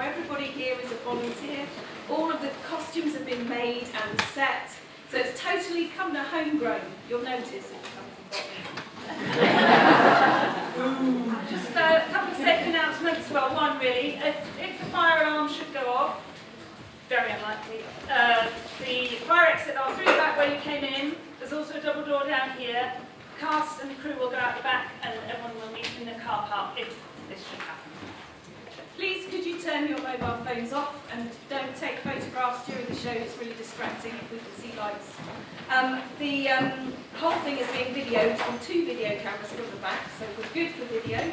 everybody here is a volunteer. All of the costumes have been made and set, so it's totally Cumnor homegrown. You'll notice if you come from Botany. Just a couple of safe announcements. Well, one really. If the fire alarm should go off, very unlikely, the fire exit are through the back where you came in. There's also a double door down here. Cast and the crew will go out the back and everyone will meet in the car park if this should happen. Please could you turn your mobile phones off and don't take photographs during the show, it's really distracting if we can see lights. The whole thing is being videoed on 2 video cameras from the back, so we're good for video.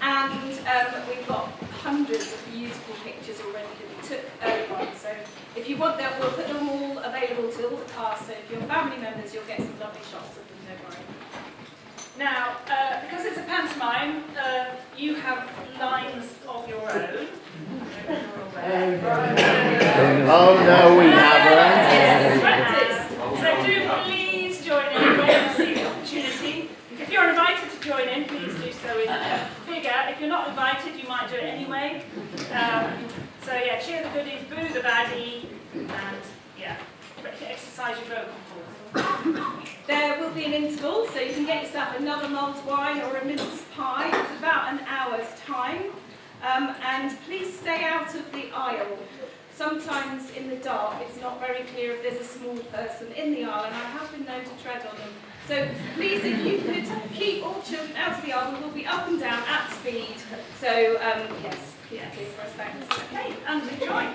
And we've got hundreds of beautiful pictures already that we took early on, so if you want them, we'll put them all available to all the cast, so if you're family members, you'll get some lovely shots of them, don't worry. Now, because it's a pantomime, you have lines of your own. Oh no, we haven't. Practice. So do please join in when you see the opportunity. If you're invited to join in, please do so in figure. If you're not invited, you might do it anyway. So yeah, cheer the goodies, boo the baddie, and yeah, exercise your vocal cords. There will be an interval, so you can get yourself another mulled wine or a mince pie. It's about an hour's time. And please stay out of the aisle. Sometimes in the dark it's not very clear if there's a small person in the aisle, and I have been known to tread on them. So please, if you could keep all children out of the aisle, we'll be up and down at speed. So yes, keep it clear for us, thanks. Okay, and enjoy.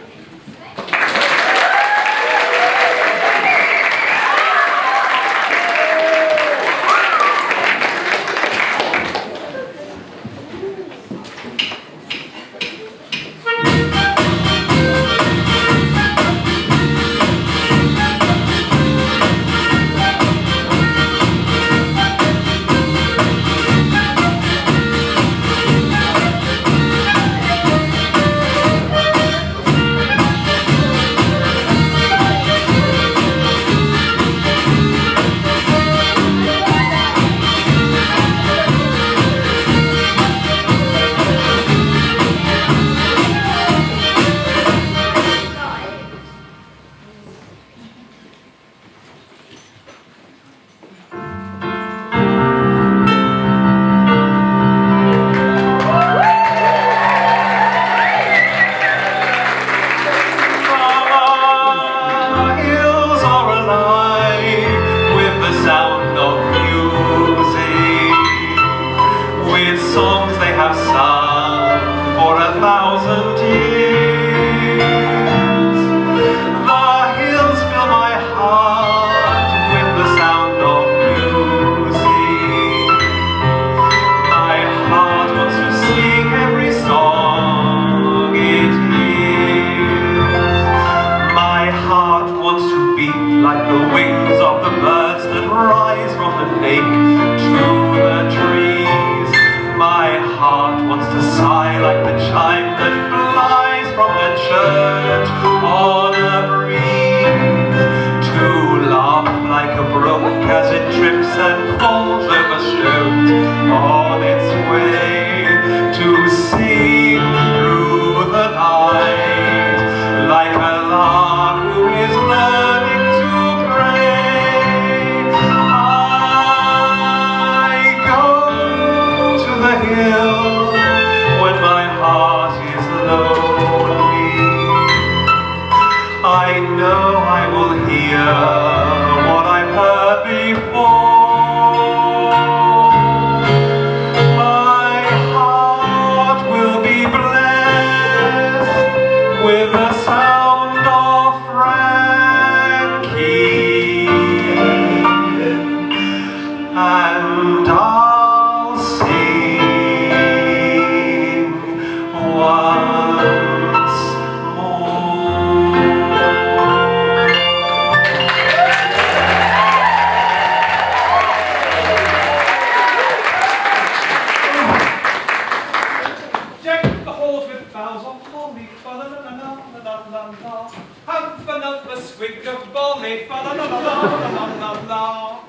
Have another swig of bonny, fa la la la la la la la.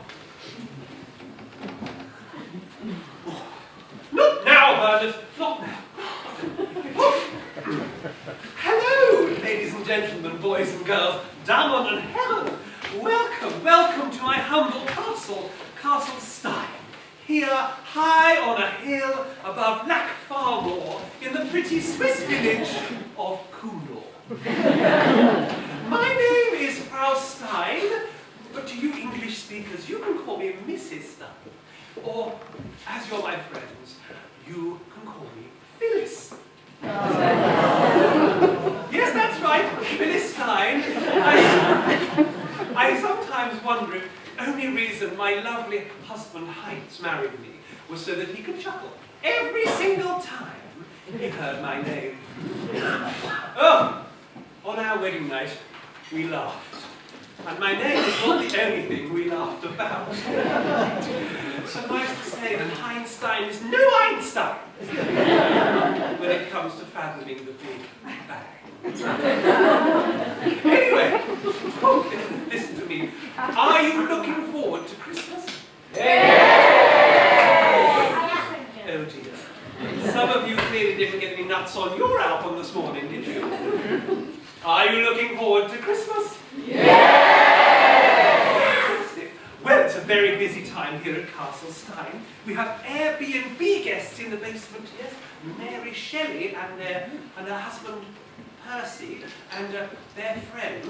Not now, Bernard, not now. and girls, Damon and Helen, welcome, welcome to my humble castle, Castle Stein, here high on a hill above Lac Farmore in the pretty Swiss village of Cumnor. My name is Frau Stein, but to you English speakers, you can call me Mrs. Stein, or, as you're my friends, you can call me Phyllis. Yes, that's right, Phyllis Stein. I sometimes wonder if the only reason my lovely husband Heinz married me was so that he could chuckle every single time he heard my name. Oh, on our wedding night, we laughed. And my name is not the only thing we laughed about. Suffice to say that Heinz Stein is no Einstein when it comes to fathoming the Big Bang. Anyway, listen to me. Are you looking forward to Christmas? Oh dear. Some of you clearly didn't get any nuts on your album this morning, did you? Are you looking forward to Christmas? Well, it's a very busy time here at Castle Stein. We have Airbnb guests in the basement, yes? Mary Shelley and her husband Percy and their friend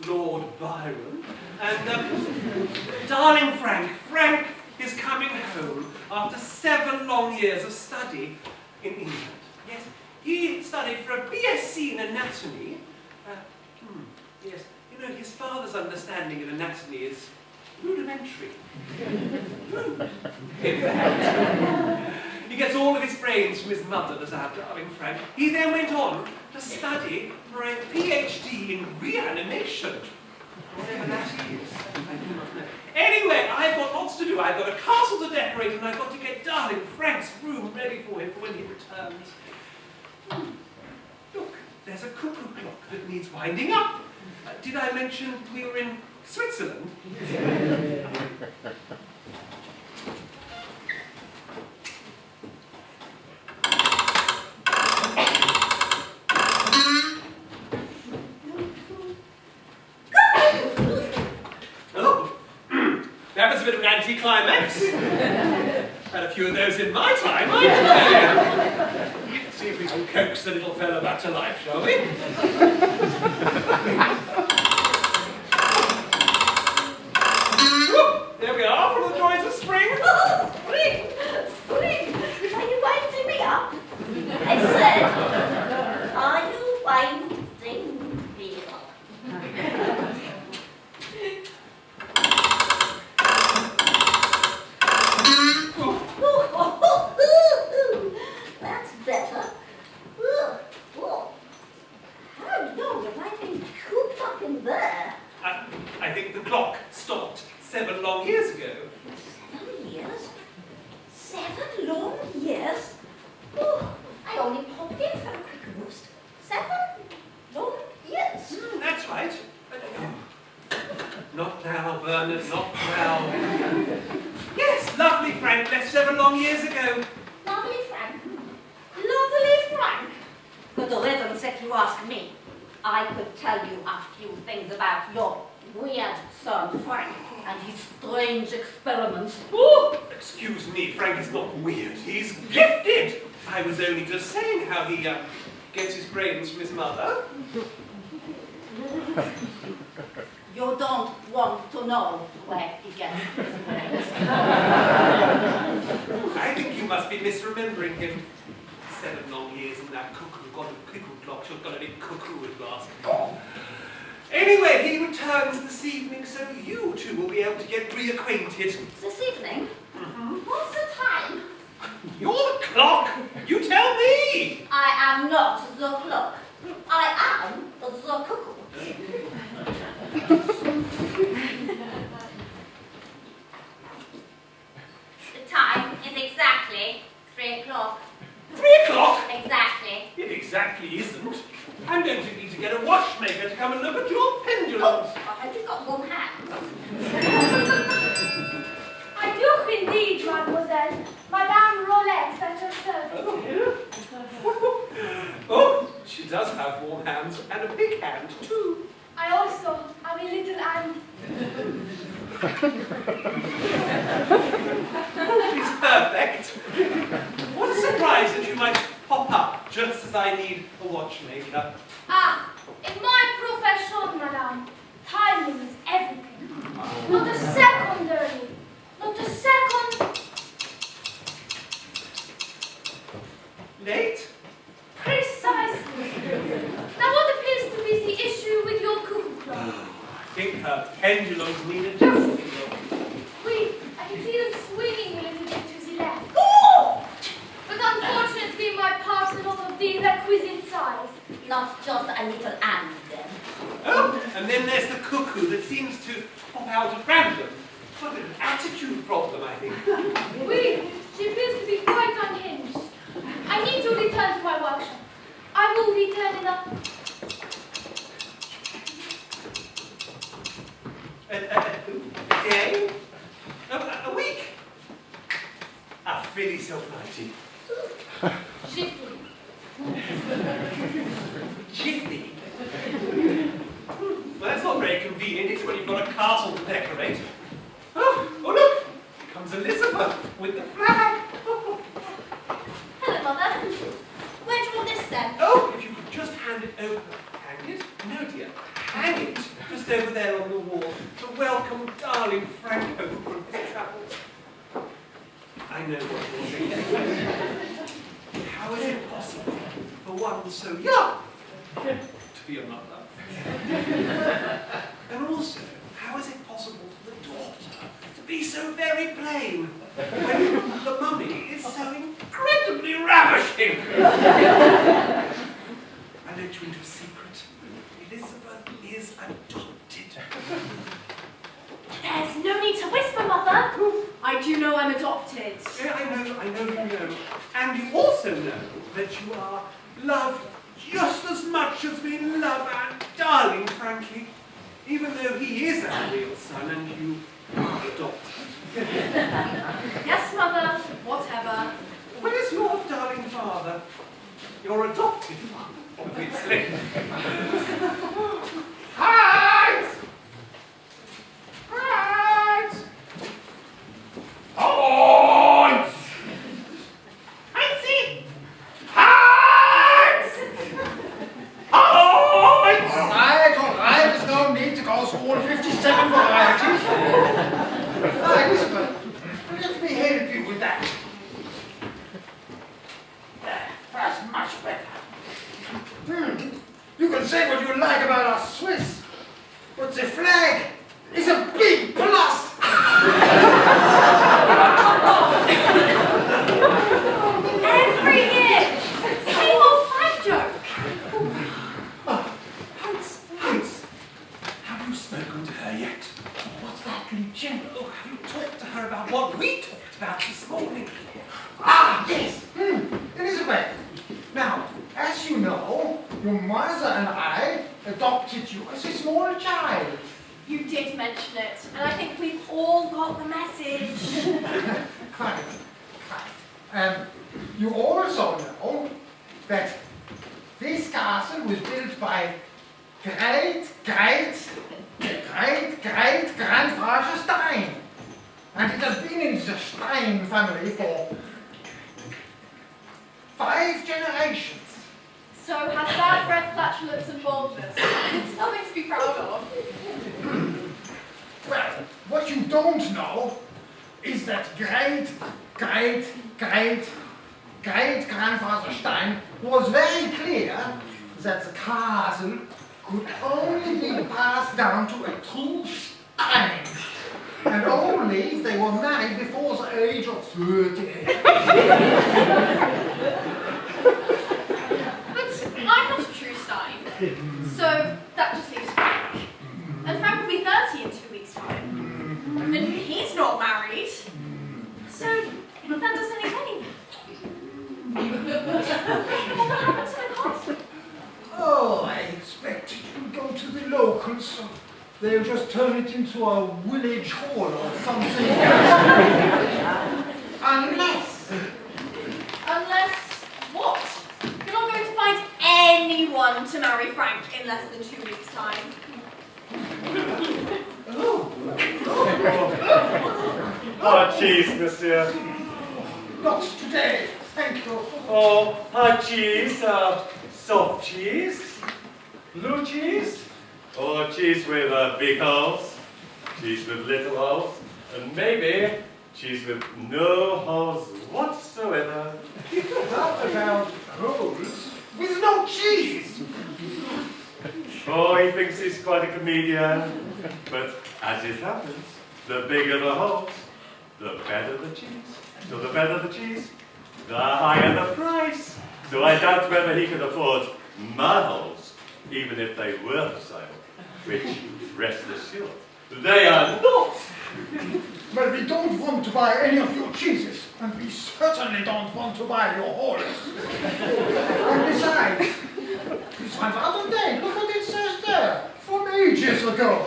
Lord Byron and darling Frank. Frank is coming home after 7 long years of study in England. Yes, he studied for a BSc in anatomy. Yes, you know, his father's understanding of anatomy is rudimentary. In fact, he gets all of his brains from his mother, does our darling Frank. He then went on to study for a PhD in reanimation. Whatever that is, I do not know. Anyway, I've got lots to do. I've got a castle to decorate and I've got to get darling Frank's room ready for him for when he returns. Look, there's a cuckoo clock that needs winding up. Did I mention we were in Switzerland? Oh, that was a bit of an anticlimax. Had a few of those in my time, I can tell you. See if we can coax the little fellow back to life, shall we? There we are, for the joys of spring. Oh, spring! Spring! Are you winding me up? I said, are you winding me up? That's better. How long have I been cooped up in there? I think the clock stopped 7 long years ago. 7 years? 7 long years? Oh, I only popped in for a quick roast. 7 long years? That's right. Not now, Bernard, not now. Yes, lovely Frank left 7 long years ago. Lovely Frank. Lovely Frank. Good riddance if you ask me. I could tell you a few things about your weird son Frank and his strange experiments. Oh, excuse me, Frank is not weird. He's gifted. I was only just saying how he gets his brains from his mother. You don't want to know where he gets his brains. I think you must be misremembering him. 7 long years in that cuckoo clock. She's got a big cuckoo at last. Anyway, he returns this evening, so you two will be able to get reacquainted. This evening? What's the time? You're the clock! You tell me! I am not the clock. I am the cuckoo. The time is exactly 3 o'clock. 3 o'clock? Exactly. It exactly isn't. I'm going to need to get a watchmaker to come and look at your pendulums. Oh, I hope you've got warm hands. I do indeed, mademoiselle. Madame Rolex at your service. Oh, oh, she does have warm hands and a big hand too. I attitude problem, I think. Oui, she appears to be quite unhinged. I need to return to my workshop. I will return in A day? A week? A filly self-nighty. Jiffy. Jiffy? Well, that's not very convenient, is it, when you've got a castle to decorate? Oh, look! Here comes Elizabeth with the flag. Hello, Mother. Where do you want this then? Oh, if you could just hand it over. Hang it? No, dear. Hang it just over there on the wall to welcome darling Frank home from his travels. I know what you're thinking. How is it possible for one so young to be a mother? And also, how is it possible for the daughter to be so very plain when the mummy is so incredibly ravishing? I let you into a secret. Elizabeth is adopted. There's no need to whisper, Mother. I do know I'm adopted. Yeah, I know you know. And you also know that you are loved just as much as we love our darling Frankie, even though he is our real son and you are adopted. Yes, Mother. Whatever. Where's your darling father? Your adopted father, obviously. Hide! Hide! Hide! Hide! Hide! Hide! All right, there's no need to go through all 57 varieties. Elizabeth, let me help you with that. That's much better. You can say what you like about us Swiss, but the flag is a big plus. Every year. Same old flag joke. Hans, have you spoken to her yet? What's that, Lieutenant? Oh, have you talked to her about what we talked about this morning? Ah, yes. Elizabeth, now, as you know, your mother and I adopted you as a small child. You did mention it, and I think we've all got the message. Quite. You also know that this castle was built by great grandfather Stein. And it has been in the Stein family for 5 generations. So has bad breath, flatulence, and baldness. It's something to be proud of. Well, what you don't know is that great grandfather Stein was very clear that the castle could only be passed down to a true Stein, and only if they were married before the age of 30. But I'm not a true Stein, so that just leaves Frank. And Frank will be 30 in 2 weeks' time. And he's not married, so that doesn't leave any. What happened to the castle? Oh, I expect it will go to the locals, so they'll just turn it into a village hall or something. Unless what? You're not going to find anyone to marry Frank in less than 2 weeks' time. Hard cheese, monsieur. Not today, thank you. Oh, hard cheese, soft cheese, blue cheese, or cheese with big holes, cheese with little holes, and maybe cheese with no holes whatsoever. How about holes with no cheese? Oh, he thinks he's quite a comedian, but as it happens, the bigger the holes, the better the cheese. So the better the cheese, the higher the price. So I doubt whether he could afford my holes, even if they were for sale, which, rest assured, they are not. Well, we don't want to buy any of your cheeses, and we certainly don't want to buy your horse. And besides, this one's out of date. Look what it says there. From ages ago.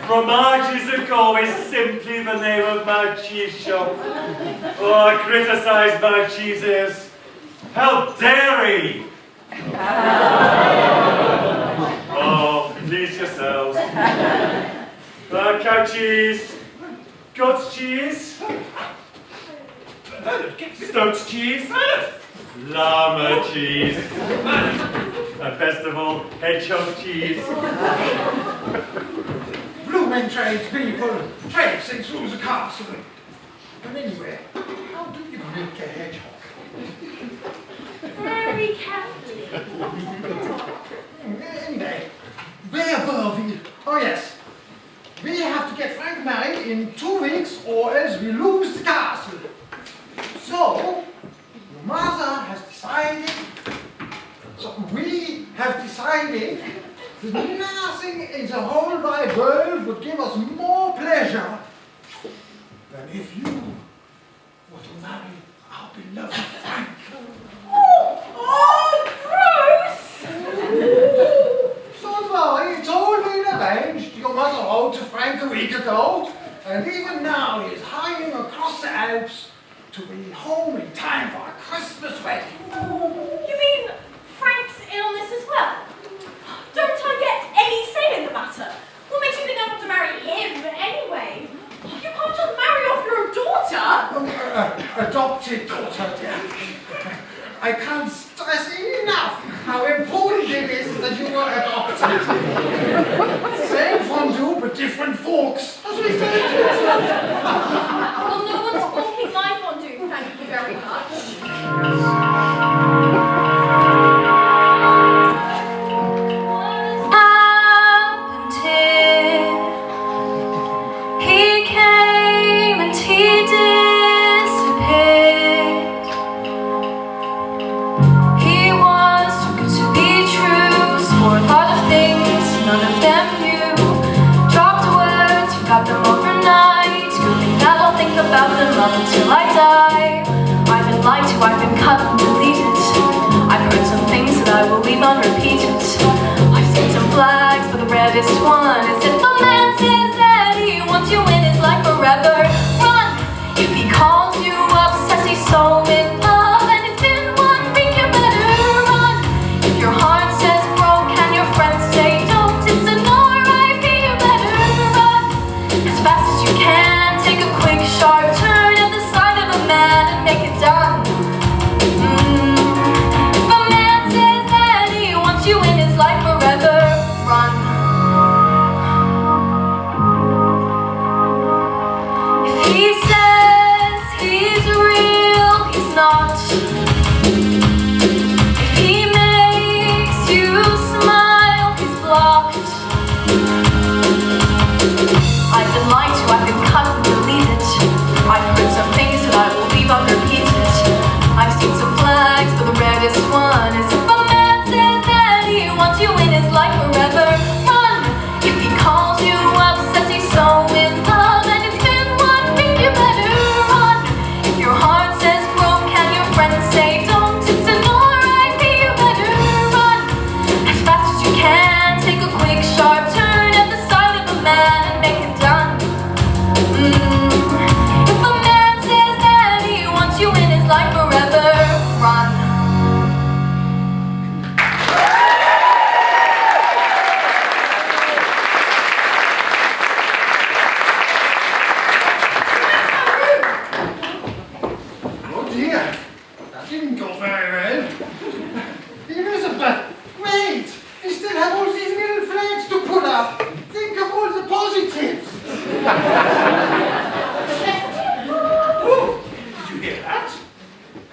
Fromages ago is simply the name of my cheese shop. Oh, criticize my cheeses. How dare he? Oh, please yourselves. Cow cheese, goat's cheese, stoat's cheese, llama cheese, and best of all, hedgehog cheese. Bloomin' tradespeople traipsing through the castle. And anyway, how do you make a hedgehog? Very carefully. Anyway, where were we? Oh yes. We have to get Frank married in 2 weeks or else we lose the castle. So, your mother has decided, we have decided that nothing in the whole wide world would give us more pleasure than if you were to marry our beloved Frank. Oh, gross! Don't worry, it's all been arranged. Your mother wrote to Frank a week ago, and even now he is hurrying across the Alps to be home in time for a Christmas wedding. You mean Frank's in on this as well? Don't I get any say in the matter? What makes you think I want to marry him anyway? You can't just marry off your daughter! Adopted daughter, dear. I can't stress enough how important it is that you were adopted. Same fondue, but different forks. As we say. Well, no one's forking my fondue, thank you very much. Until I die, I've been lied to, I've been cut and deleted. I've heard some things that I will leave unrepeated. I've seen some flags, but the reddest one is if a man says that he wants you in his life forever. Run! If he calls you up, says he's so in love, and it's been 1 week, you better run. If your heart says broke and your friends say don't, it's an R.I.P., you better run. As fast as you can, take a quick sharp turn and make it done. If a man says that he wants you in his life forever, run. If he says he's real, he's not. If he makes you smile, he's blocked. I've been lied to, I've been cut and deleted. I've heard some things that I will leave unrepeated. I've seen some flags, but the reddest one is if a man says that he wants you in his life forever. Run! If he calls you up, says he's so in love, and it's been 1 week, you better run. If your heart says broke and your friends say don't, it's an R.I.P., you better run. As fast as you can, take a quick sharp turn at the side of a man and make it done. If a man says that he wants you in his life forever, run. Oh dear, that didn't go very well. Elizabeth, wait! We still have all these little flags to put up. Think of all the positives. Oh, did you hear that?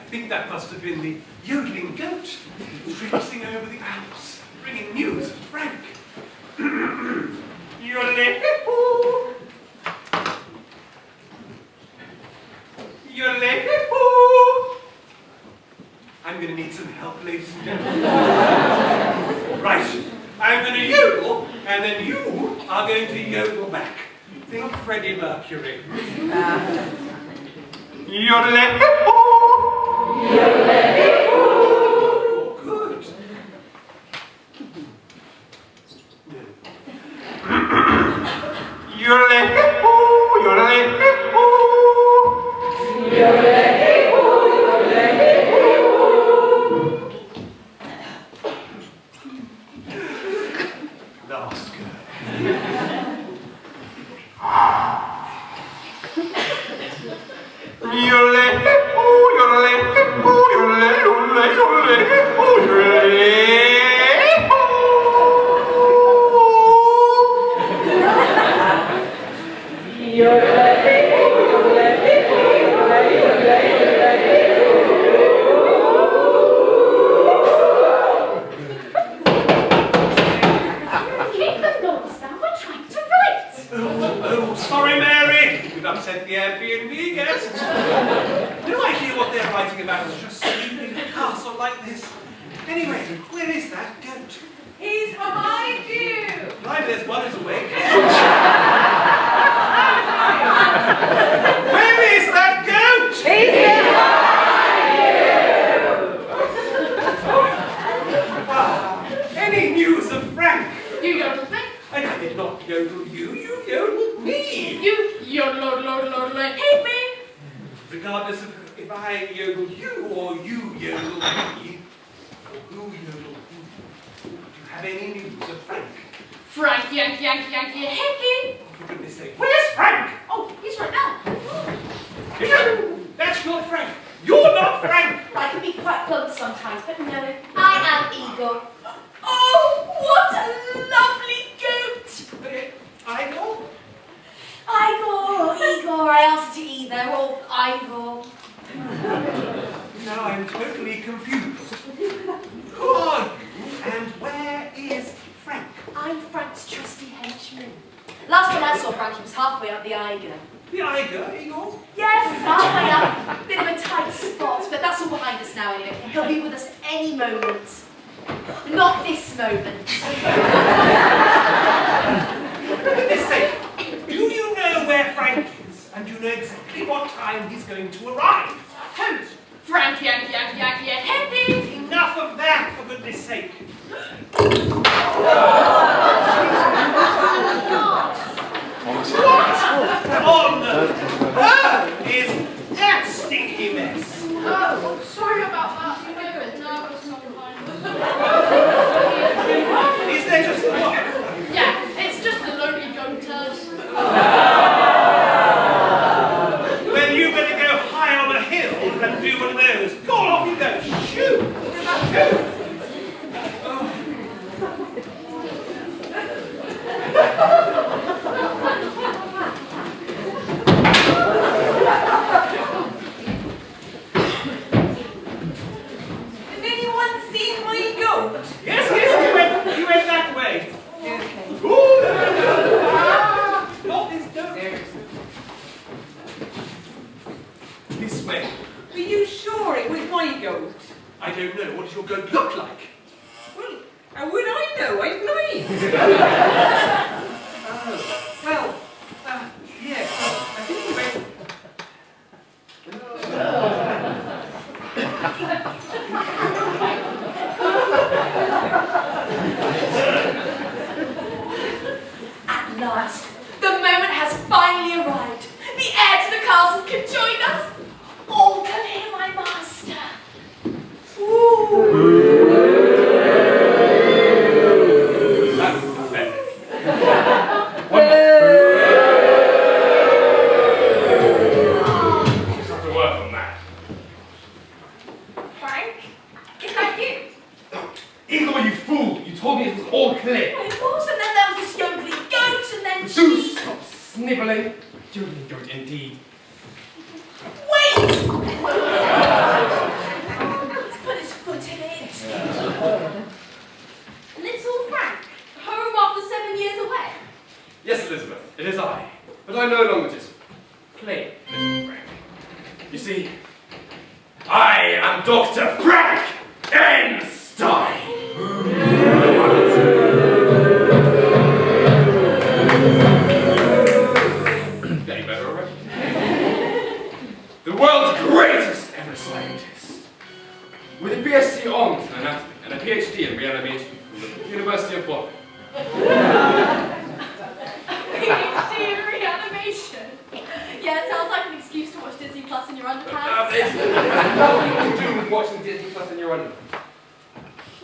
I think that must have been the yodeling goat traipsing over the Alps, bringing news of Frank. Yodelay-hip-hoo! Yodelay-hip-hoo! I'm going to need some help, ladies and gentlemen. Right, I'm going to yodel, and then you are going to yodel back. Think Freddie Mercury. Yodelay-hee-hoo! Yodelay-hee-hoo! Good. Yodelay-hee-hoo! Yodelay-hee-hoo! Yodelay-hee-hoo! Yodelay-hee-hoo! Last girl. Yodelay-hee-hoo! Yodelay-hee-hoo! Yodelay-hoo! Sorry, Mary. We've upset the Airbnb guests. No idea what they're writing about. It's just sleeping in a castle like this. Anyway, where is that goat? He's behind you. Right, there's one who's awake. Where is that goat? He's behind you. Any news of Frank? You yodeled me. And I did not yodel you, you yodeled me. You yodel, hate me. Regardless of if I yodel you or you yodel me, or who yodel who, do you have any news of Frank? Frank, Yankee, hickey. Oh, for goodness sake, where's Frank? Oh, he's right now. That's not Frank. You're not Frank. I can be quite blunt sometimes, but no, I am Igor. Oh, what a lovely goat. Igor? Igor, I answer to either, or Ivor. Now I'm totally confused. Who are you and where is Frank? I'm Frank's trusty henchman. Last time I saw Frank, he was halfway up the Eiger. The Igor, Igor? Yes, halfway up. Bit of a tight spot, but that's all behind us now anyway. He'll be with us any moment. Not this moment. For goodness sake, do you know where Frank is? And you know exactly what time he's going to arrive? Who's? Frank, Yankee, hickey. Enough of that, for goodness sake. What on earth is that stinky mess? Oh, sorry about that. You get a bit nervous sometimes. Is there just one? Yeah, it's just a lonely goat turd. Well, you better go high on a hill and do one of those. Go on, off you go. Shoot! Has anyone seen my goat? Yes, he went that way. Ooh, not this goat. This way. Are you sure it was my goat? I don't know. What does your goat look like? Well, how would I know? I'm blind. Well, yes. I think he went. At last, the moment has finally arrived. The heir to the castle can join us. All can hear my master. That's pathetic. Something to work on that. Frank, is that you? Igor, you fool! You told me it was all clear. Well, it was, and then there was this yodeling goat, and then Do she... stop snivelling. Joking goat indeed. Wait! He's put his foot in it. Little Frank, home after 7 years away. Yes, Elizabeth, it is I. But I no longer just play little Frank. You see, I am Dr. Frank N Stein. BSc Honours in Anatomy and a PhD in Reanimation from the University of Bonn. PhD in reanimation? Yeah, it sounds like an excuse to watch Disney Plus in your underpants. It's nothing to do with watching Disney Plus in your underpants.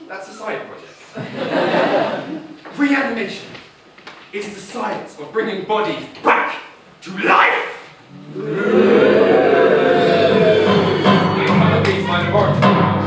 That's a side project. Reanimation is the science of bringing bodies back to life. These my laboratory.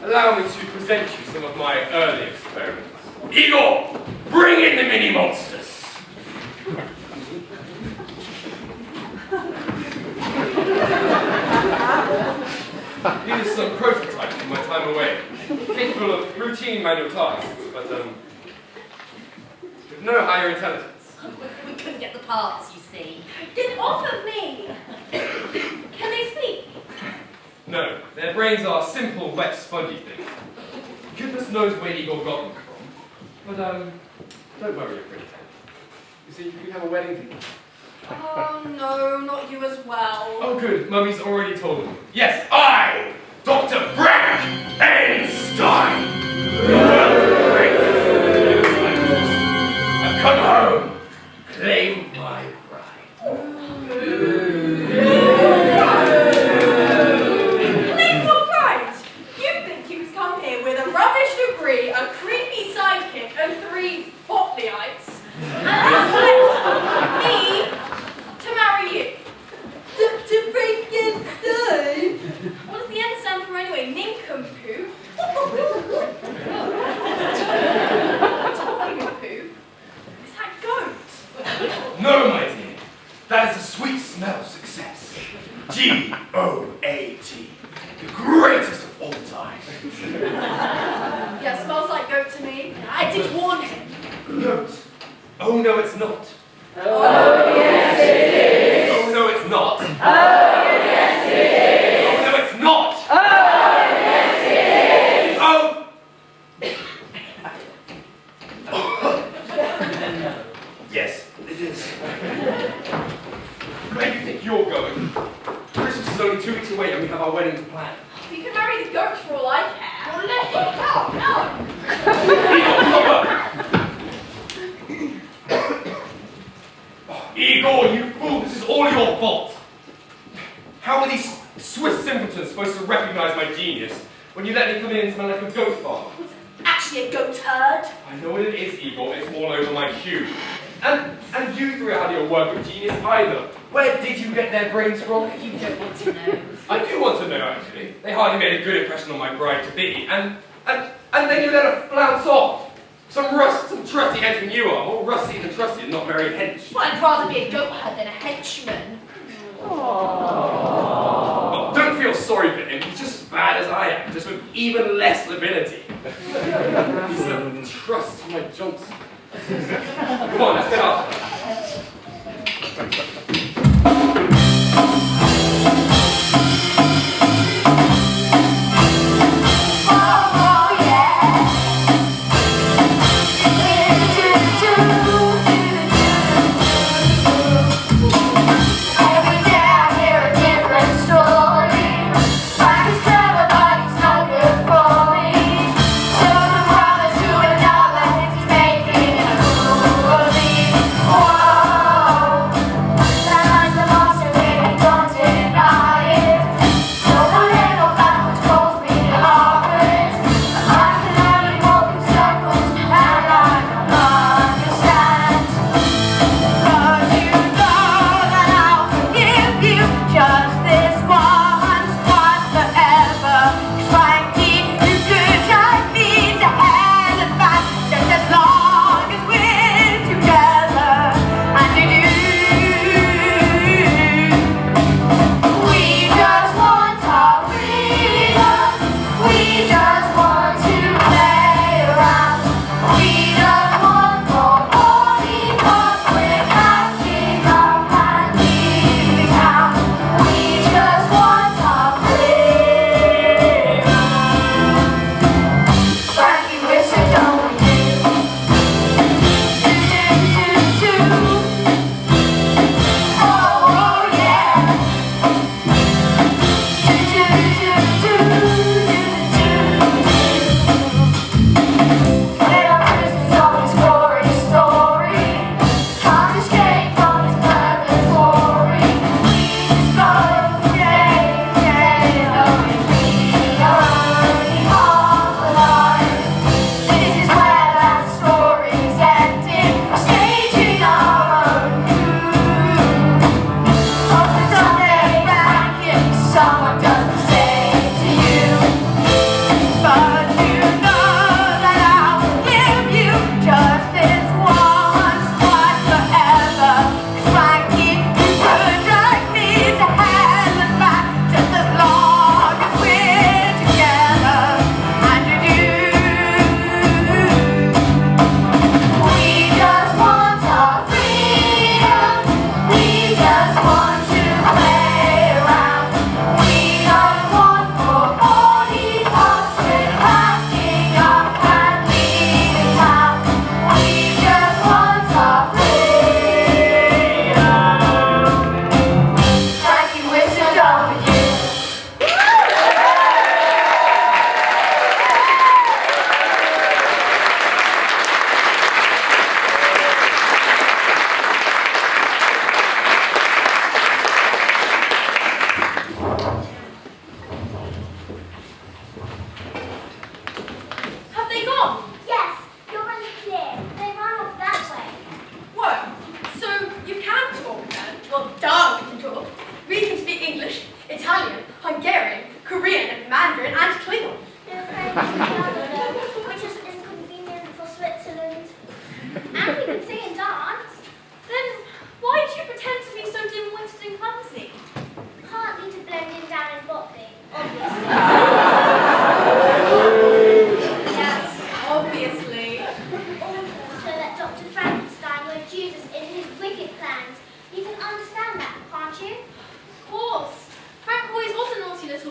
Allow me to present you some of my early experiments. Igor, bring in the mini monsters! These are some prototypes from my time away, capable of routine manual tasks, but with no higher intelligence. We couldn't get the parts, you see. Then offer me. Can they speak? No, their brains are simple, wet, spongy things. Goodness knows where Igor got them from. But, don't worry, you're pretty. You see, you can have a wedding together. Oh no, not you as well. Oh good, Mummy's already told me. Yes, I, Dr. Frank N Stein, the world's greatest scientist, have come home, claim my bride. Claim your bride? You think you've come here with a rubbish degree, a creepy sidekick, and 3 Botleyeites, and expect me to marry you? Dr. Frank N Stein? What does the N stand for anyway? Nincompoop? Nincompoop? Is that goat? No, my dear, that is a sweet smell of success. G-O-A-T, the greatest of all time. Yeah, smells like goat to me. I did warn him. Goat? Oh no, it's not. Oh, yes it is. Oh no, it's not. Oh, yes it is. Oh no, it's not. Oh, yes it is. Oh. Yes, it is. Where do you think you're going? Christmas is only 2 weeks away and we have our wedding to plan. You can marry the goat for all I care. Well, let him go. Igor, you fool, this is all your fault. How are these Swiss simpletons supposed to recognize my genius when you let me come in and smell like a goat farm? Actually a goat turd. I know what it is, Igor. It's all over my cue. And you threw out your work of genius either. Where did you get their brains from? You don't want to know. I do want to know, actually. They hardly made a good impression on my bride-to-be. And then you let her flounce off. Some trusty henchman you are. More rusty than trusty and not very hench. Well, I'd rather be a goat herd than a henchman. Oh, don't feel sorry for him. He's just as bad as I am, just with even less ability. He's the trust my Johnson. Come on, let's get off.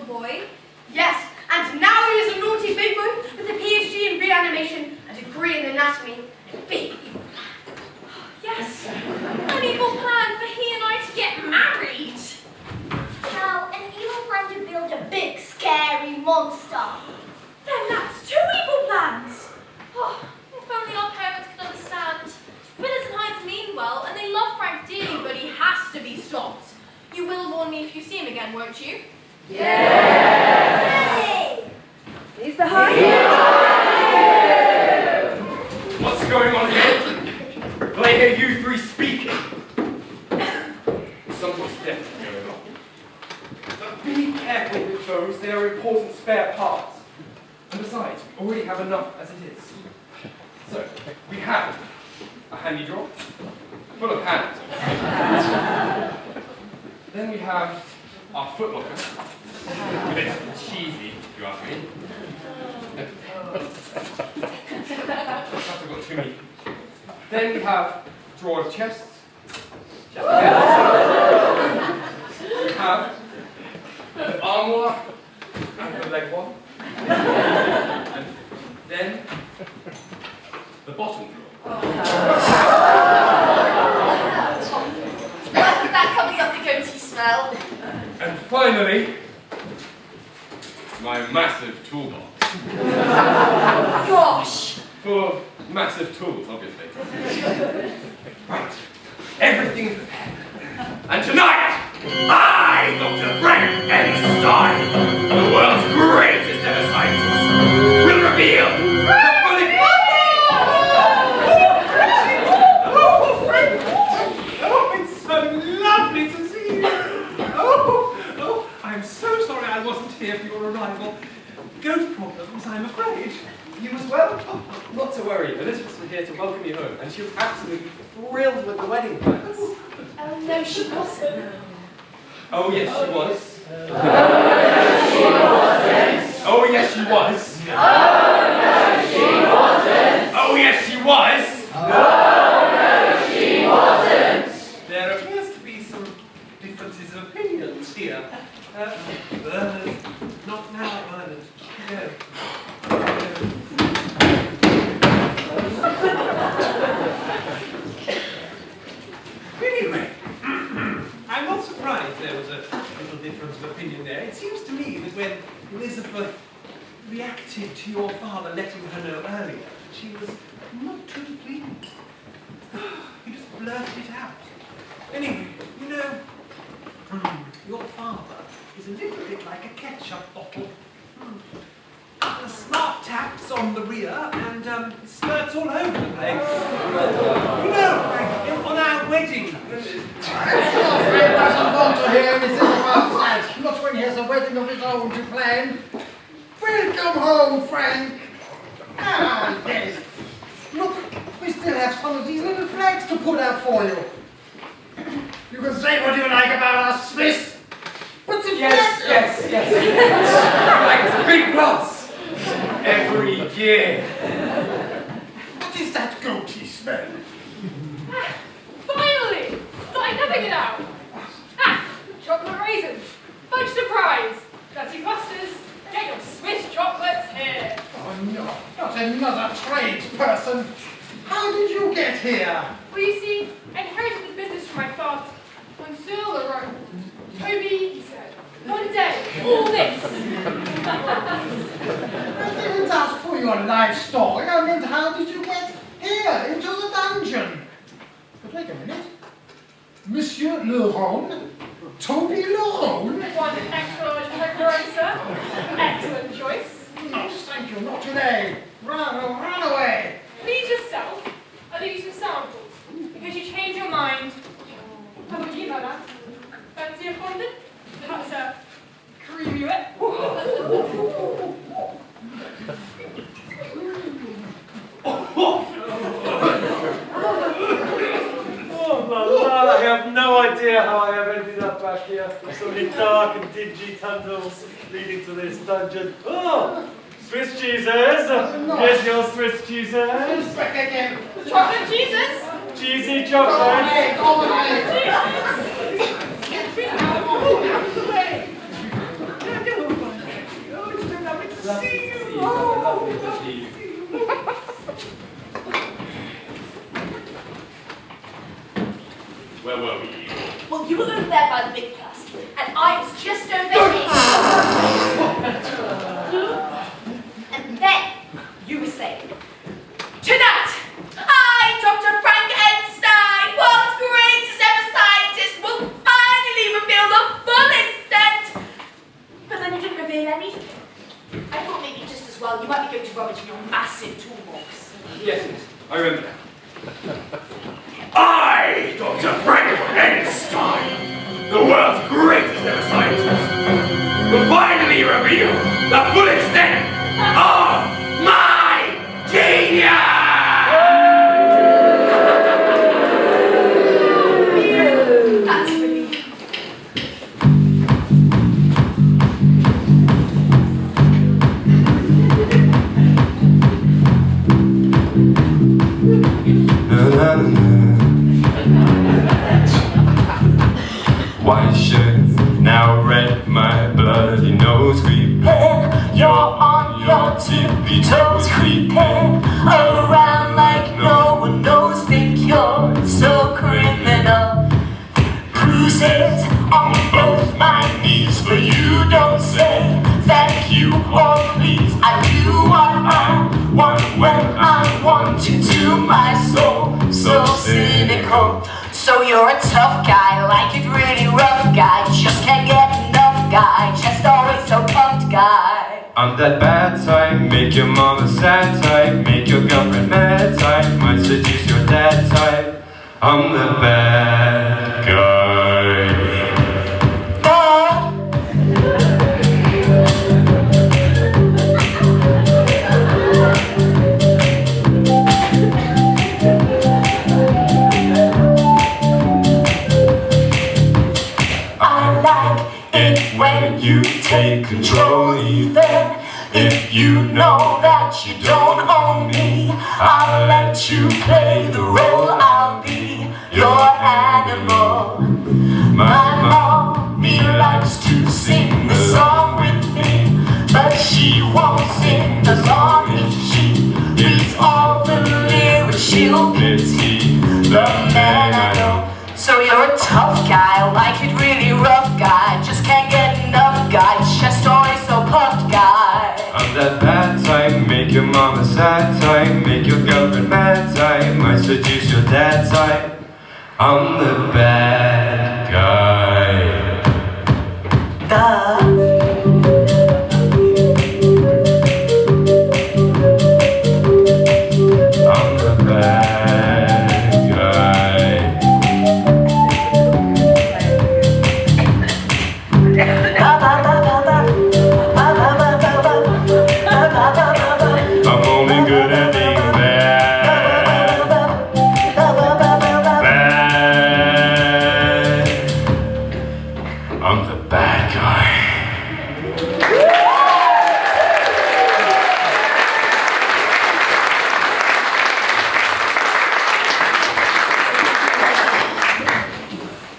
boy. Yes, and now he is a naughty big boy with a PhD in reanimation, a degree in anatomy, and a big evil plan. Yes, an evil plan for he and I to get married. No, an evil plan to build a big, scary monster. Then that's two evil plans. Oh, if only our parents could understand. Phyllis and Heinz mean well, and they love Frank dearly, but he has to be stopped. You will warn me if you see him again, won't you? Yay! He's the high. What's going on here? Well, I hear you three speaking. Something's definitely going on. But be careful with those, they are important spare parts. And besides, we already have enough as it is. So, we have a handy drawer full of hands. Then we have our footlocker. A bit cheesy, if you ask me. Perhaps I've got too many. Then we have drawer of chests. We have the arm one and the leg one. And then the bottom drawer. That covers up the goatee smell. And finally, my massive toolbox. Gosh! Full of massive tools, obviously. Right. Everything's prepared. And tonight, I, Dr. Frank N Stein, the world's greatest ever scientist, will reveal the fully... Oh, it's so lovely to see you. Oh, I'm so sorry I wasn't here for your arrival. Goat problems, I'm afraid. You as well? Oh, not to worry. Elizabeth was here to welcome you home, and she was absolutely thrilled with the wedding plans. Oh, no, she wasn't. Oh, yes, she was. Oh, yes, she was. Oh, yes, she was. There appears to be some differences of opinions here. Bernard, not now, Bernard. No. Anyway, I'm not surprised there was a little difference of opinion there. It seems to me that when Elizabeth reacted to your father letting her know earlier, she was not too pleased. He just blurted it out. Anyway, you know, your father is a little bit like a ketchup bottle. The smart taps on the rear and skirts all over the place. You know, on our wedding. Frank doesn't want to hear anything about that. Not when he has a wedding of his own to plan. Welcome home, Frank. Ah, yes. Look, we still have some of these little flags to put out for you. You can say what you like about us, Smith. But the Yes. Like it's a big plus. Every year. What is that goatee smell? Finally! Thought I'd never get out. Ah, chocolate raisins. Fudge surprise. Nutty clusters. Get your Swiss chocolates here. Oh no, not another tradesperson. How did you get here? Well, you see, I inherited the business from my father. Monsieur Leroux. Toby, he said, one day, all this. I didn't ask for your life story. I meant, how did you get here, into the dungeon? But wait a minute. Monsieur Leroux? Toby Leroux? One extra pepperoni, sir. Excellent choice. No, thank you, not today. Run away. Please yourself. I'll leave you some samples. Because you change your mind. How would you know that? Fancy a fondant? Perhaps a creamy wet? Oh, my lord, I have no idea how I have ended up back here. So many dark and dingy tunnels leading to this dungeon. Oh, Swiss cheeses. Here's your Swiss cheeses. Back again. Chocolate Jesus? Cheesy chocolate. Go away. Where were we? Well, you were over there by the big person, and I was just over here. And then you were saying, tonight, I, Dr. Frank N Stein, world's greatest ever scientist, will finally reveal the full extent. But then you didn't reveal anything. I thought maybe just as well you might be going to rummage in your massive toolbox. Yes, I remember that. I, Dr. Frank N Stein, the world's greatest ever scientist, will finally reveal the full extent of my genius! That's relief. White shirt, now red, my bloody nose creeping. You're on your tippy toes creeping around like no one knows. Think you're so criminal. Bruises on both my knees, but you don't say thank you or please. I do what I want when I want to do my soul. So cynical. So you're a tough guy, like it really rough guy. Just can't get enough guy, just always so pumped guy. I'm that bad type, make your mama sad type, make your girlfriend mad type, might seduce your dad type. I'm the bad guy. When you take control, even if you know that you don't own me, I'll let you play the role. I'll be your animal. My mommy likes to sing the song with me, but she won't sing the song if she reads all the lyrics. She'll pity the man I know. So you're a tough guy, like it really rough guy, just can't get enough guy, chest always so puffed guy. I'm that bad type, make your mama sad type, make your girlfriend mad type, might seduce your dad type. I'm the bad guy. I'm the bad guy. I'm only good at being bad. Bad. I'm the bad guy.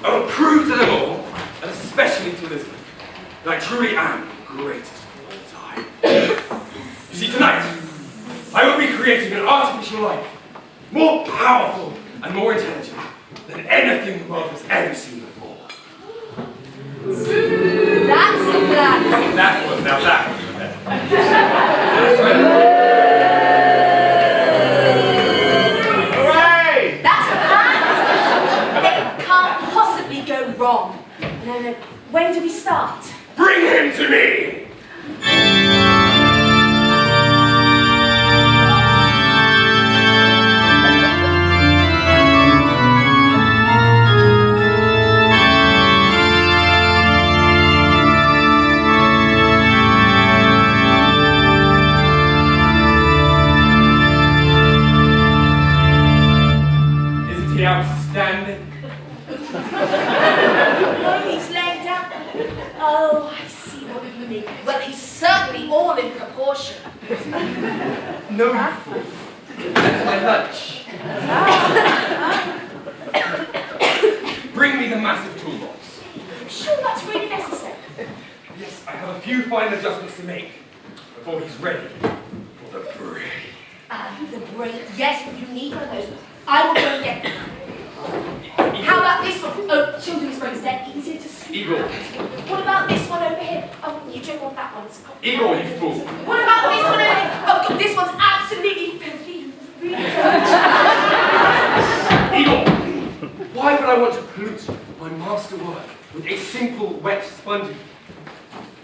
I will prove to them all, and especially to Elizabeth, that I truly am the greatest of all time. You see, tonight, I will be creating an artificial life more powerful and more intelligent than anything the world has ever seen before. That's the plan. That was better. Hooray! That's the plan. It can't possibly go wrong. No. When do we start? Bring him to me! Isn't he outstanding? He's laying down. Oh, I see what you mean. Well, he's certainly all in proportion. No, that's my lunch. Bring me the massive toolbox. I'm sure that's really necessary. Yes, I have a few fine adjustments to make before he's ready for the the brain. Yes, you need one of those. I will go and get them. How about this one? Oh, children's brains, they're easier to see. Eagle. What about this one over here? Oh, you don't want that one. It's got Eagle, you fool. What about this one over here? Oh, God, this one's absolutely filthy. Really dirty. Eagle! Why would I want to pollute my masterwork with a simple, wet sponge?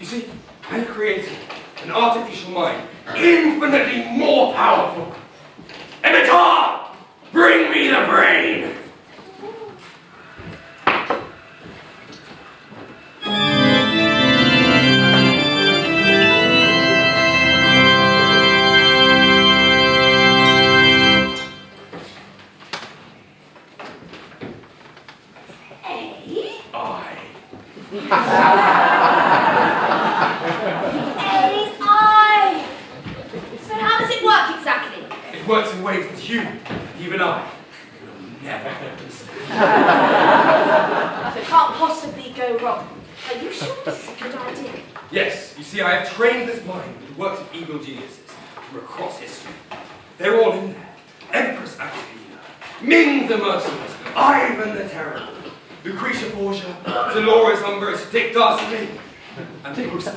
You see, I created an artificial mind infinitely more powerful. Emitar! Bring me the brain! So how does it work exactly? It works in ways that you, even I, will never understand. So it can't possibly go wrong. Are you sure this is a good idea? Yes, you see, I have trained this mind with the works of evil geniuses from across history. They're all in there. Empress Agrippina, Ming the Merciless, Ivan the Terrible, Lucretia Borgia, Dolores Umbers, Dick Dastardly, and Bruce.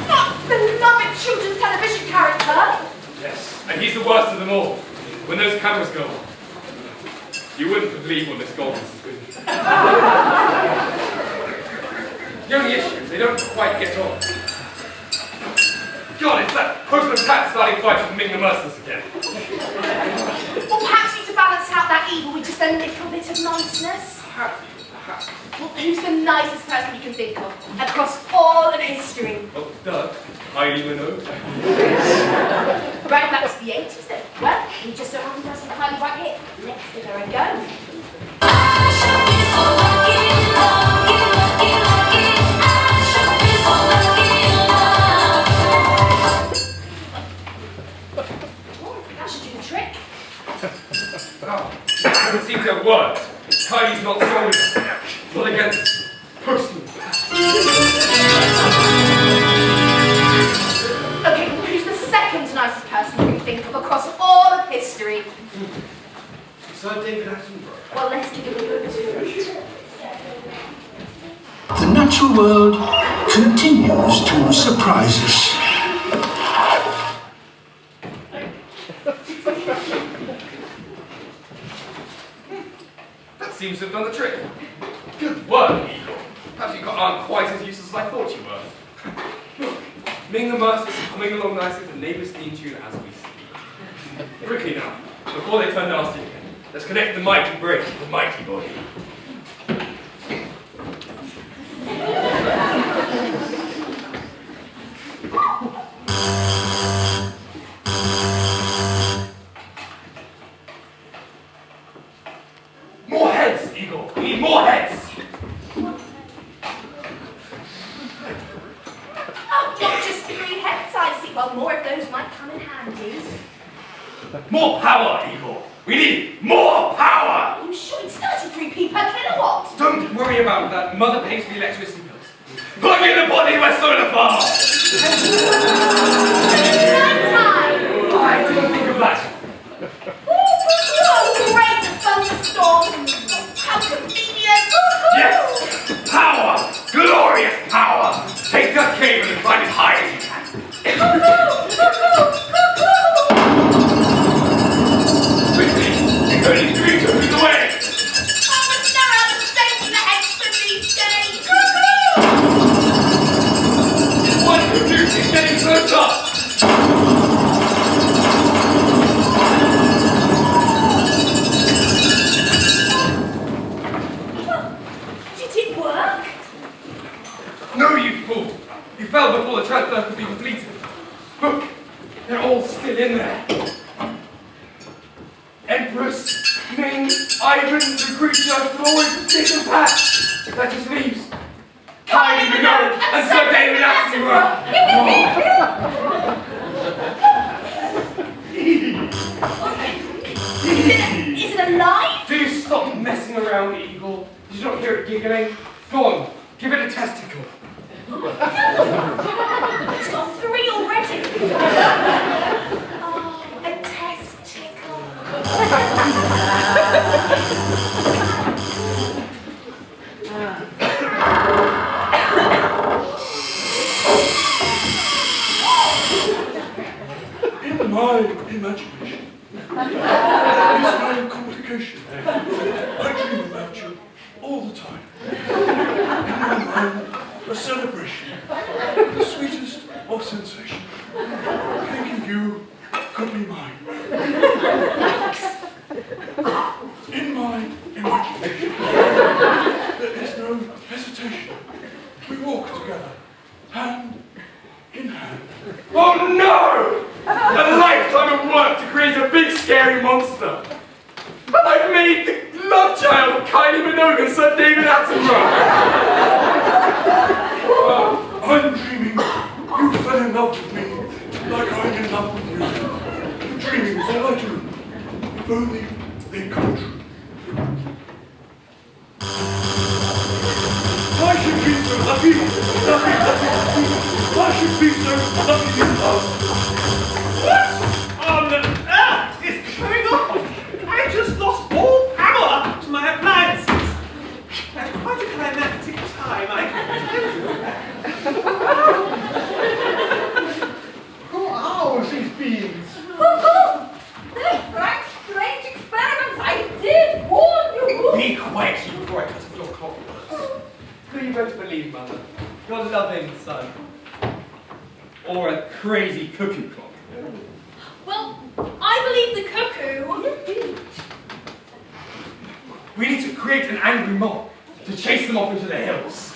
That beloved children's television character! Yes, and he's the worst of them all. When those cameras go on, you wouldn't believe what Miss Goldman's is good. The only issue is they don't quite get on. God, it's that Postman Pat starting fight with Ming the Merciless again. Well, perhaps you to balance out that evil with just a little bit of niceness. Perhaps. Well, who's the nicest person you can think of across all of history? Oh, duh. Heidi Minogue. Right back to the 80s then. Well, we just so happen to have some Kylie right here. Let's give her a go. That should do the trick. Oh, it doesn't seem to have worked. Heidi's not strong enough. Not against Postman. Okay, who's the second nicest person you can think of across all of history? Sir David Attenborough. Well, let's give it a look. The natural world continues to surprise us. That seems to have done the trick. Good work, Eagle. Perhaps you aren't quite as useless as I thought you were. Look, Ming the Merciless is humming along nicely with the neighbour's theme tune as we speak. Quickly now, before they turn nasty again, let's connect the mighty brain to the mighty body. More heads, Eagle. We need more heads. Oh, not just 3 heads, I see. Well, more of those might come in handy. More power, Eagle. We need more power. Are you sure it's 33p per kilowatt? Don't worry about that. Mother pays me electricity bills. Plug in the body where solar farm. I didn't think of that. Oh, great thunderstorm! How convenient! Yes! Power! Glorious power! Take that cable and climb as high as you can. Quickly! It's only 3 toes away! Oh, but no other safe in the heads for these days! One computer is getting closer! Did it work? No, you fool! You fell before the transfer could be completed. Look, they're all still in there. Empress, Ming, Ivan, Lucretia, Dolores, Dick and Pat. That just leaves Kylie Minogue and Sir David Attenborough. Is it alive? Do you stop messing around, Eagle? Did you not hear it giggling? Go on, give it a testicle. It's imagination. There's no complication. I dream about you all the time. In my mind, a celebration, the sweetest of sensations. Thinking you could be mine. In my imagination, there is no hesitation. We walk together, hand in hand. Oh no! A lifetime of work to create a big scary monster. And I've made the love child of Kylie Minogue and Sir David Attenborough. I'm dreaming you fell in love with me like I'm in love with you. Dreaming is all I do. If only they come true. I should be so lucky, I should be so lucky in love. What on earth is going on? I just lost all power to my appliances. At quite a climactic time, I can tell you. Who are these beings? They're Frank's strange experiments. I did warn you. Be quiet before I cut off your clock. Who you going to believe, Mother? Your loving son? Or a crazy cuckoo clock? Well, I believe the cuckoo. We need to create an angry mob to chase them off into the hills.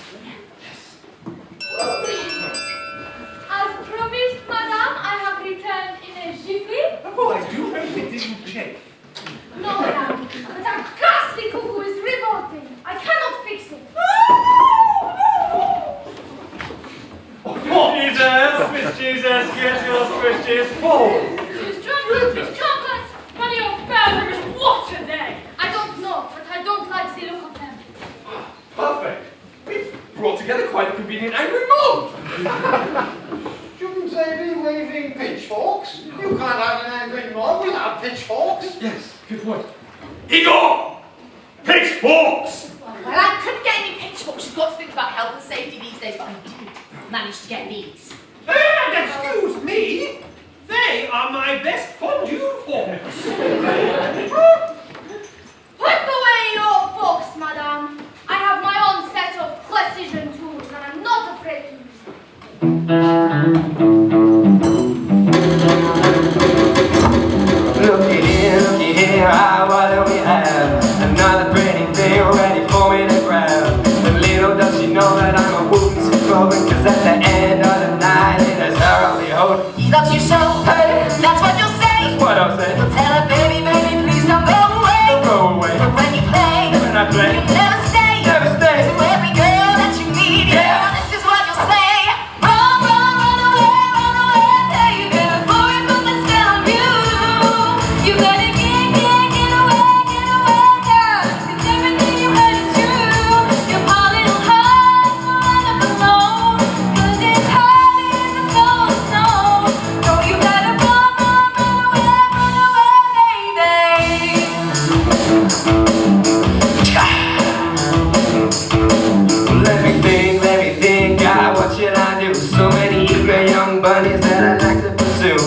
As promised, Madame, I have returned in a jiffy. Oh, I do hope it didn't chafe. No, Madame, but that ghastly cuckoo is revolting. I cannot fix it. Jesus, Miss Jesus, get your squishes full. His chocolates, money or better, what a day! I don't know, but I don't like the look of them. Perfect. We've brought together quite a convenient angry mob. Shouldn't they be waving pitchforks? You can't have an angry mob without pitchforks. Yes, good point. Igor! Pitchforks! Well, I couldn't get any pitchforks. You've got to think about health and safety these days, but I did manage to get these. And excuse me, they are my best fondue forks. Put away your forks, Madame. I have my own set of precision tools, and I'm not afraid to use them. Looky here, what do we have? Another pretty thing ready for me to grab. But little does she know that I'm a whooping scrubbing, cause at the end of the night it is her I'll be holding. He loves you so, hey, that's what you'll say. That's what I'll say. You'll tell her, baby, baby, please don't go away. Don't go away. But when you play, When I play, you never stay. never stay. To every girl that you meet, Yeah. this is what you'll say. Run, run away, baby, before we put the spell on you. You gotta get away, girl. 'Cause everything you heard is true. Your poor little heart will end up alone. 'Cause it's hard as the cold snow. So you gotta run away, baby. Let me think, God, what should I do? So many eager young bunnies that I'd like to pursue.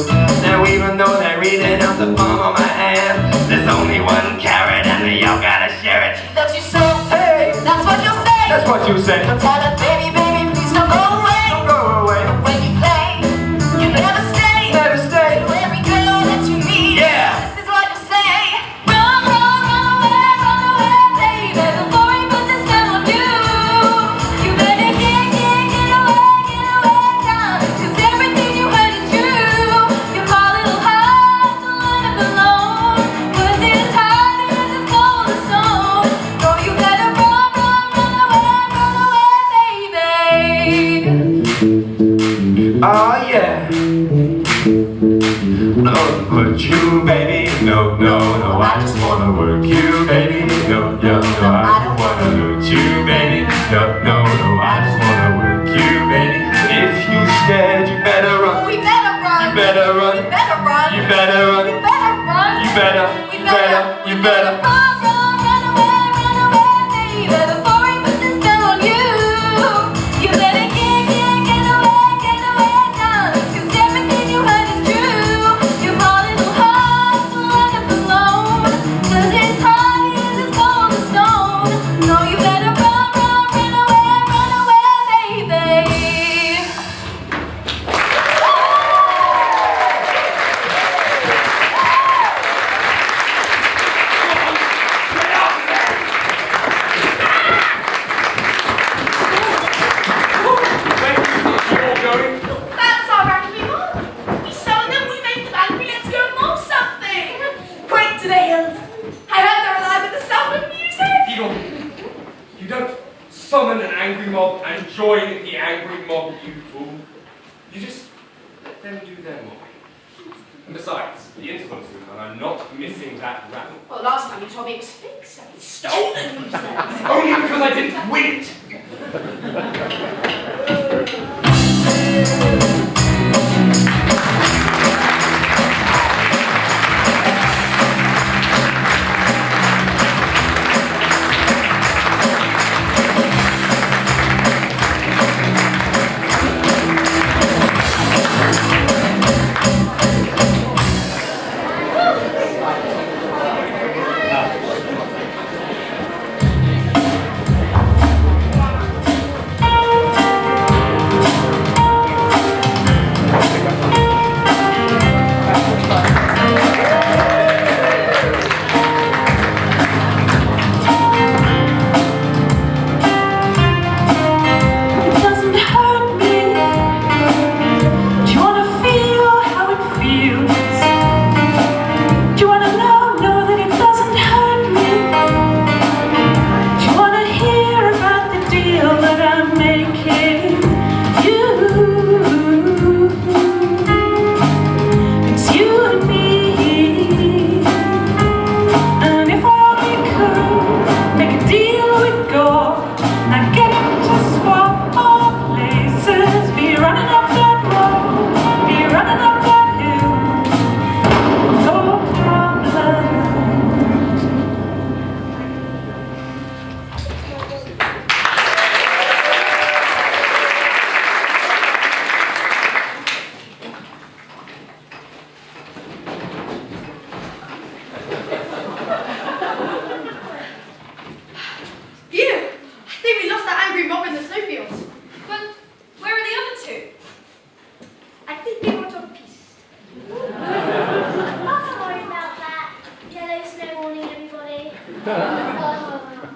Now even though they're reading out the palm of my hand, there's only one carrot and we all gotta share it. She loves you so, hey, that's what you'll say. That's what you say. But tell her, baby, baby, please don't go away. Don't go away. But when you play, you never stay. Never stay. To every girl that you meet, Yeah. this is what you say. Run away, baby, before we put the spell on you. You better get away, down. 'Cause everything you heard is true. Your poor little heart will end up alone. 'Cause it's hard as it's cold as snow. So you better run away, baby. Oh yeah. Oh, but you, baby, no, I just wanna work you, baby, no, I don't wanna hurt you, baby, no, I just wanna work you, baby. If you scared, you better run. We better run. You better run. We better run. You better run. We better run. You better. We You better. You better. Run away, baby, before we put the spell on you. You better get away, down. 'Cause everything you heard is true. Your poor little join the angry mob, you fool. You just let them do their mobbing. And besides, the intervals and I'm not missing that rattle. Well, last time you told me it was fixed, and it's stolen, you said. Only because I didn't win it!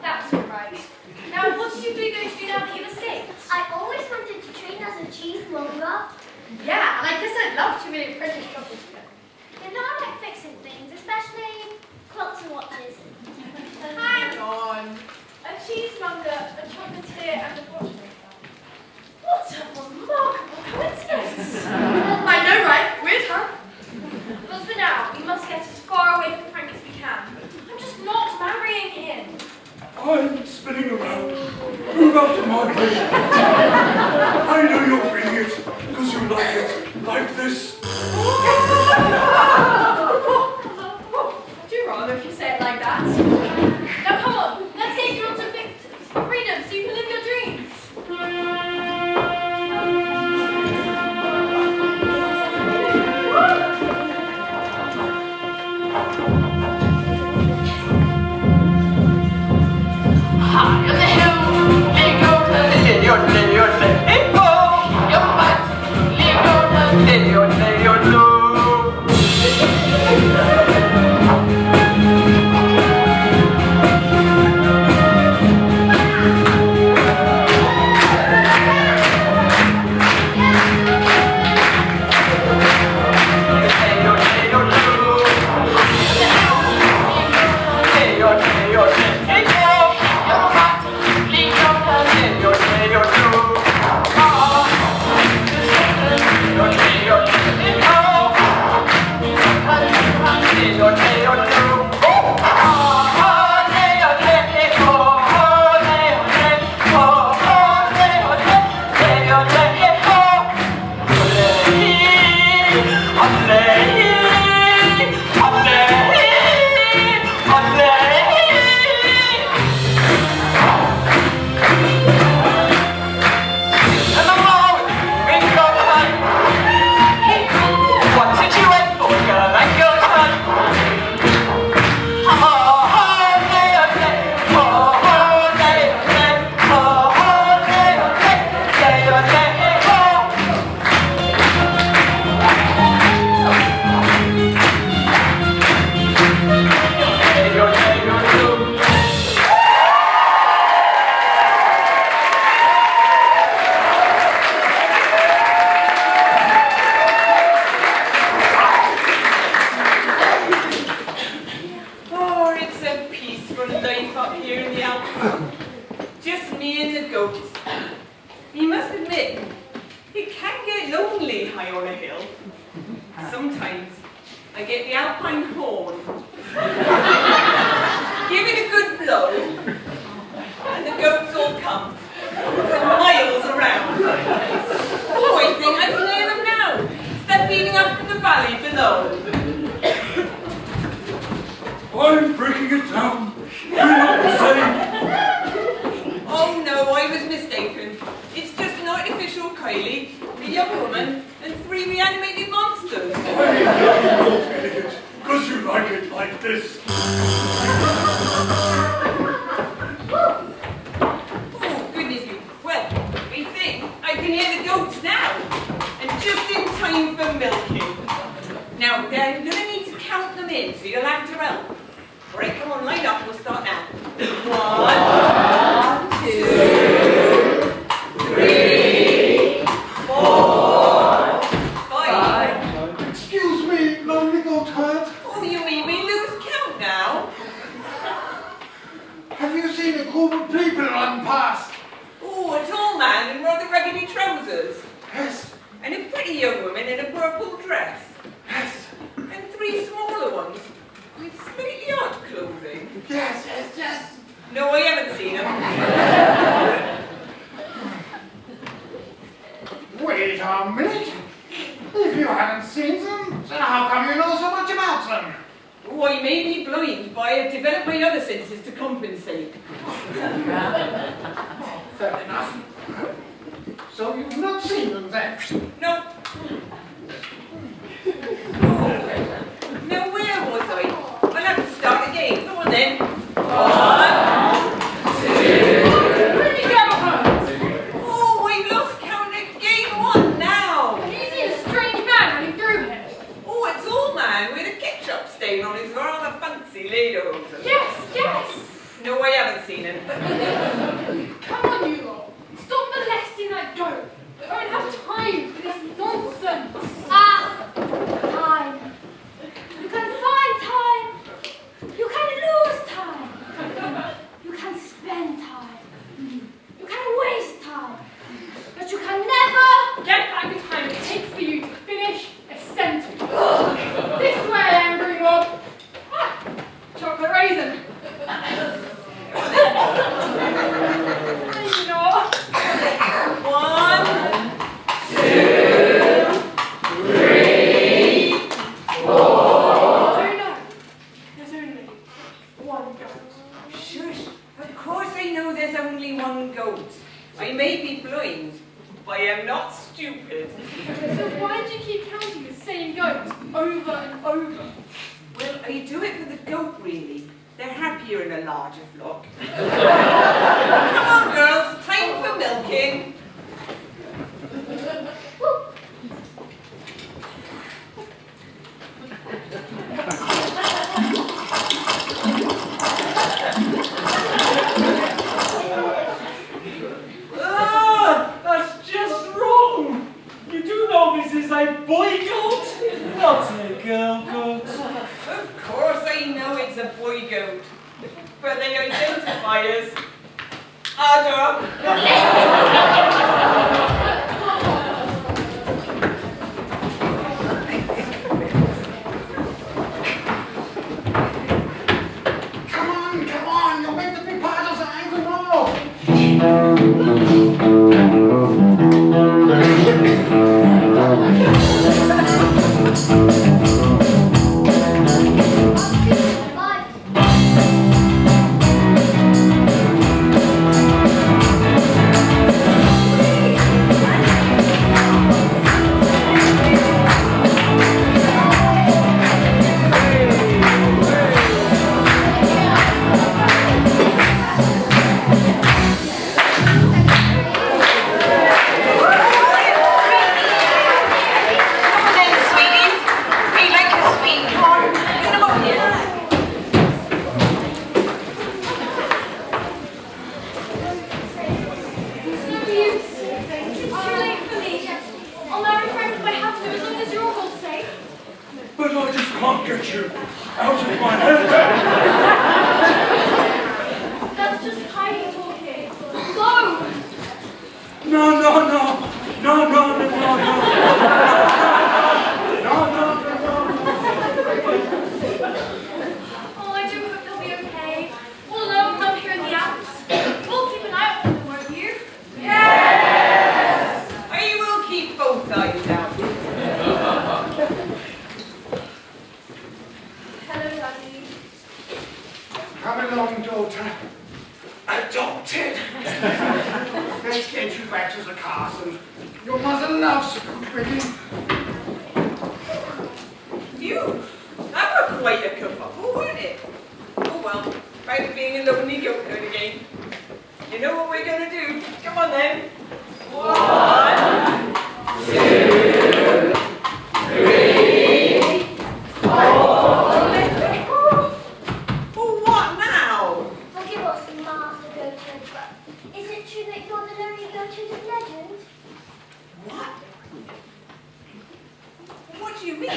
That's all right. Now, what did you do going to do now that you've escaped? I always wanted to train as a cheesemonger. Yeah, and I guess I'd love to be an apprentice shopper. You know, I like fixing things, especially clocks and watches. Hang on. A cheesemonger, a chocolatier, and a watchmaker. What a remarkable coincidence! I know, right? Weird, huh? But for now, we must get as far away from Frank as we can. I'm just not marrying him. I'm spinning around. Move out of my way. I know you're feeling it, because you like it like this. I do rather if you say it like that. Now come on, let's get you on to freedom so you can live your dreams. High on the hill, they go to your butt, they go to high on a hill. Sometimes I get the alpine horn. Give it a good blow, and the goats all come for miles around. Oh, I think I can hear them now, stampeding up from the valley below. I'm breaking it down. You're not the same. Oh no, I was mistaken. It's just an artificial Kylie, a young woman, and 3 reanimated monsters. I know you're idiot, because you like it like this. Oh, goodness me. Well, I think I can hear the goats now, and just in time for milking. Now, I'm going to need to count them in, so you'll have to help. All right, come on, line up, we'll start now. 1, 2, 3, 4, 5. Excuse me, lonely goat herd. Oh, you made me lose count now. Have you seen a group of people run past? Oh, a tall man in rather raggedy trousers. Yes. And a pretty young woman in a purple dress. Yes. And 3 smaller ones with slightly odd clothing. Yes, yes, yes. No, I haven't seen them. Wait a minute. If you haven't seen them, then how come you know so much about them? Oh, I may be blind, but I have developed my other senses to compensate. Fair enough. So you've not seen them then? No. Now, where was I? I'll have to start again. Come on then. 1, 2. Where did you go, Holmes? Oh, I've lost count again. What now? Have you seen a strange man running through here? Oh, a tall man with a ketchup stain on his rather fancy lederhosen. Yes, yes. No, I haven't seen him. Come on, you lot. Stop molesting that goat. I don't have time for this nonsense. Ah, time. You can find time. You can lose time. You can spend time. You can waste time. But you can never Get back the time it takes for you to finish a sentence. This way, angry mob. Ah, chocolate raisin. Maybe not. 1, 2, 3, 4. Oh no. There's only one goat. Shush. Of course I know there's only one goat. I may be blind, but I am not stupid. So why do you keep counting the same goat over and over? Well, I do it for the goat, really. They're happier in a larger flock. Come on, girls. Time for milking. That's just wrong. You do know this is a boy goat, not a girl goat. Of course I know it's a boy goat, but they identify as Adam. Come on, you're meant to be part of the angry mob. But I just can't get you out of my head. That's just Heidi talking. Go! No. Oh, I do hope they'll be okay. All alone down here in the Alps. We'll keep an eye out for them, won't you? Yes! I will keep both eyes out. Hello, Daddy. Come along, daughter. Adopted. Let's get you back to the castle. Your mother loves to cook with you. You? That was quite a kerfuffle, weren't it? Oh well, right being a lonely goat herd again. You know what we're gonna do? Come on then. 1, 2, 3, 4. Oh, what now? Forgive us, Master Goatherd, but is it true that you're the lonely goatherd of legend? What? What do you mean?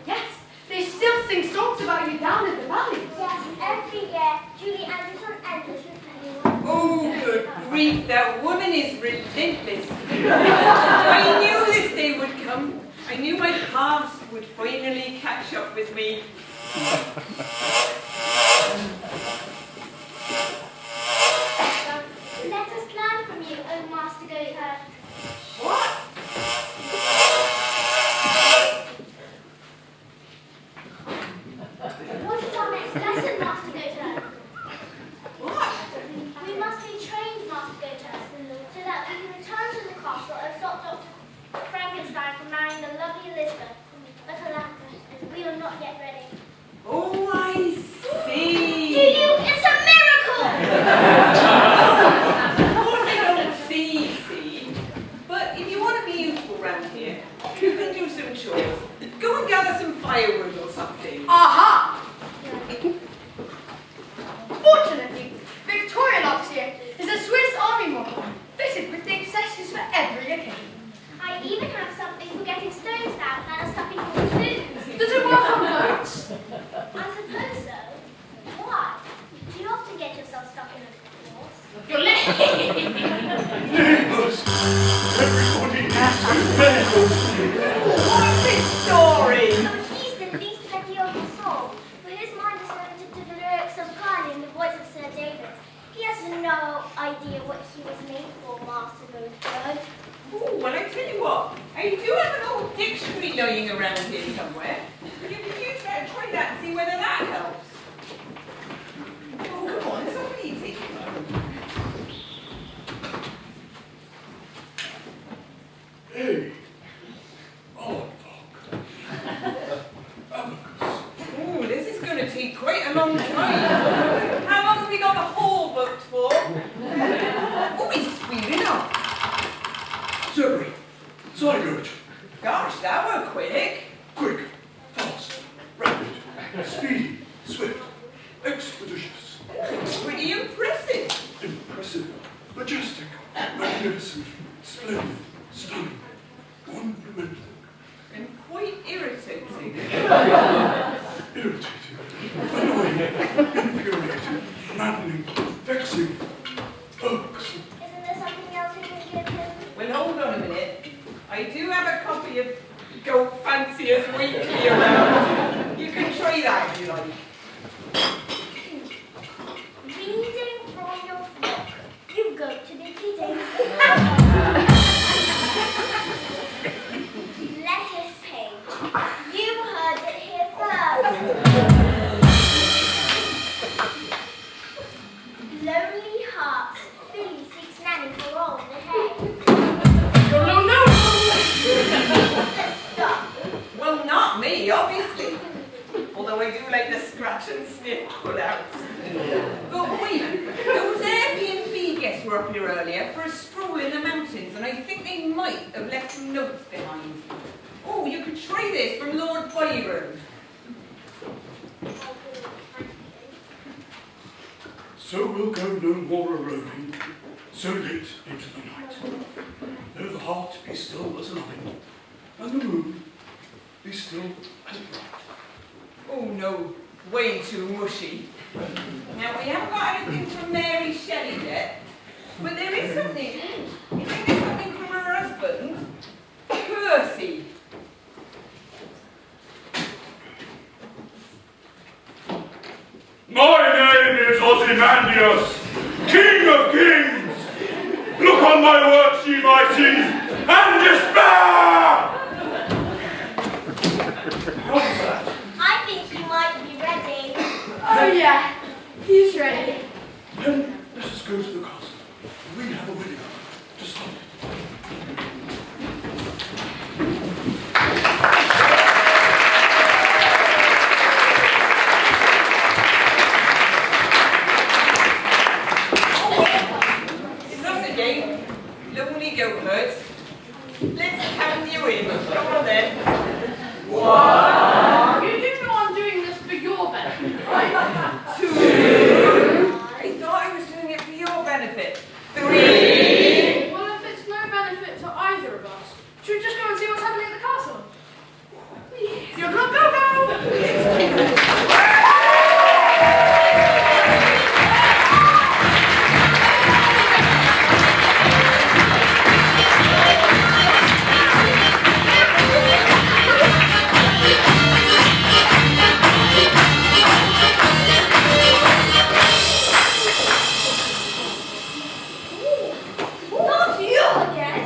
Yes, they still sing songs about you down in the valley. Yes, every year, Julie Anderson enters with anyone. Oh, good grief, that woman is relentless. I knew this day would come. I knew my past would finally catch up with me. Let us learn from you, O Master Goatherd. What? What is our next lesson, Master Goatherd? What? We must be trained, Master Goatherd, so that we can return to the castle and stop Dr. Frank N Stein from marrying the lovely Elizabeth. But alas, we are not yet ready. Oh, I see. Do you? It's a miracle! Of course I don't see. But if you want to be useful around here, you can do some chores. Go and gather some firewood or something. Aha! Fortunately, Victoria last year is a Swiss Army model, fitted with the accessories for every occasion. I even have something for getting stones down and a stuffing for spoons. Does it work on boats? I suppose so. Why? Do you often get yourself stuck in a course? Your leg! Neighbours, everybody needs to bed. What's this story? So he's the least petty of us all, but his mind is limited to the lyrics of Carly and the voice of Sir David. He has no idea what he was made for, Master Goatherd. Oh, well, I tell you what, I do have an old dictionary lying around here somewhere. You can use that and try that and see whether that helps. Oh, come on, somebody take it. Hey, odd folk. Abacus. Oh, this is going to take quite a long time. How long have we got the whole booked for? Oh, he's speeding up. Zebra. Zygote. Gosh, that were quick. Quick, fast, rapid, speedy, swift, expeditious. Pretty impressive. Impressive, majestic, magnificent, splendid, stunning, monumental. And quite irritating. Irritating, annoying, infuriating, maddening, vexing, irksome. Isn't there something else we can give him? Well, hold on a minute. I do have a copy of Goat Fancier's Weekly around. You can try that if you like. Reading from your book. You've got to be kidding. Letters page. You heard it here first. Lonely hearts. Billy seeks nanny for all the hay. No! Let's stop. Well, not me, obviously. Although I do like the scratch and sniff pull-outs. But wait, those Airbnb guests were up here earlier for a stroll in the mountains, and I think they might have left some notes behind. Oh, you could try this from Lord Byron. So we'll go no more a-roving, so late into the night. Though the heart be still as loving, and the moon be still as bright. Oh no, way too mushy. Now, we haven't got anything from Mary Shelley yet, but there is something. You think there's something from her husband, Percy. My name is Ozymandias, King of Kings. Look on my works, ye mighty, and despair! I think he might be ready. Oh yeah, he's ready. Then let us go to the castle. We have a wedding to start. It's us again. Lonely goat herds. Let's count you in. Come on then. What? You do know I'm doing this for your benefit, right? 2. I thought I was doing it for your benefit. 3. Well, if it's no benefit to either of us, should we just go and see what's happening at the castle? You're not go-go! Not you again.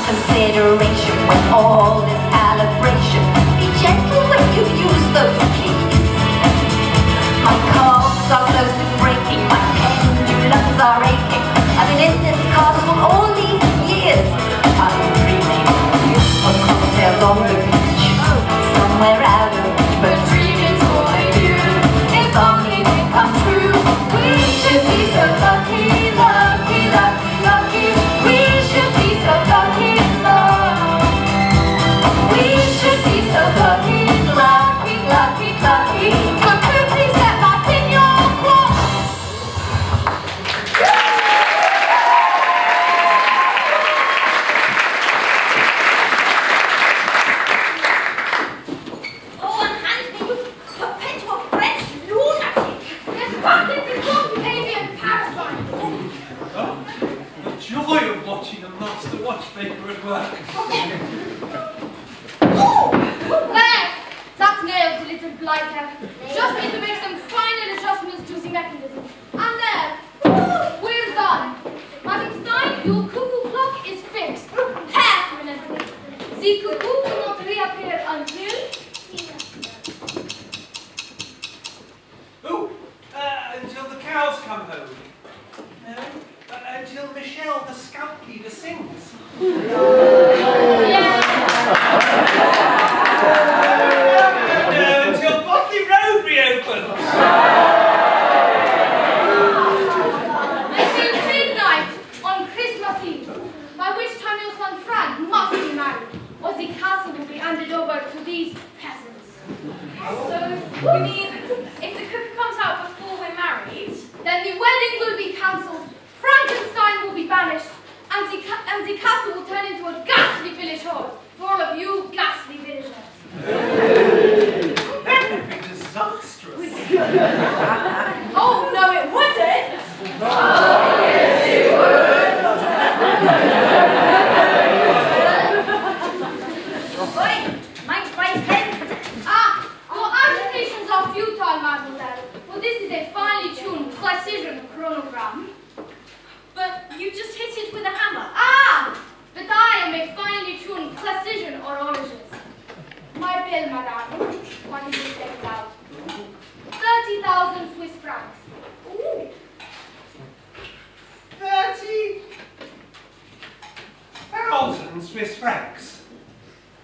Consideration when all is calibration. Be gentle when you use those keys. My cogs are close to breaking, my pendulums are aching. I've been in this castle all these years. I'm dreaming of cocktails on the beach, somewhere out of reach, but dreaming's all I do. If only it come true, we should be so lucky, lucky, lucky, lucky. We should be so lucky in love. We should be so lucky, lucky, lucky, lucky. But could you please get back in your clock? Oh, unhand me, you perpetual French lunatic. This bucket is not avian parasite. Oh, the joy of watching a master watchmaker at work. There! That's nailed, you little blighter. Just need to make some final adjustments to the mechanism. And there! We're done. Madam Stein, your cuckoo clock is fixed. Permanently. The cuckoo will not reappear until... Oh, until the cows come home. No, until Michelle, the scout leader, sings. Until Botley Road reopens. Until midnight on Christmas Eve, by which time your son Frank must be married, or the castle will be handed over to these peasants. So, you mean, if the cook comes out before we're married, then the wedding will be cancelled, Frankenstein will be banished, and the castle will turn into a ghastly village hall for all of you ghastly villagers. That would be disastrous. Oh, no, it wouldn't! Oh, yes, it would! tell madame what it will take out. 30,000 Swiss francs. Ooh. 30,000 Swiss francs.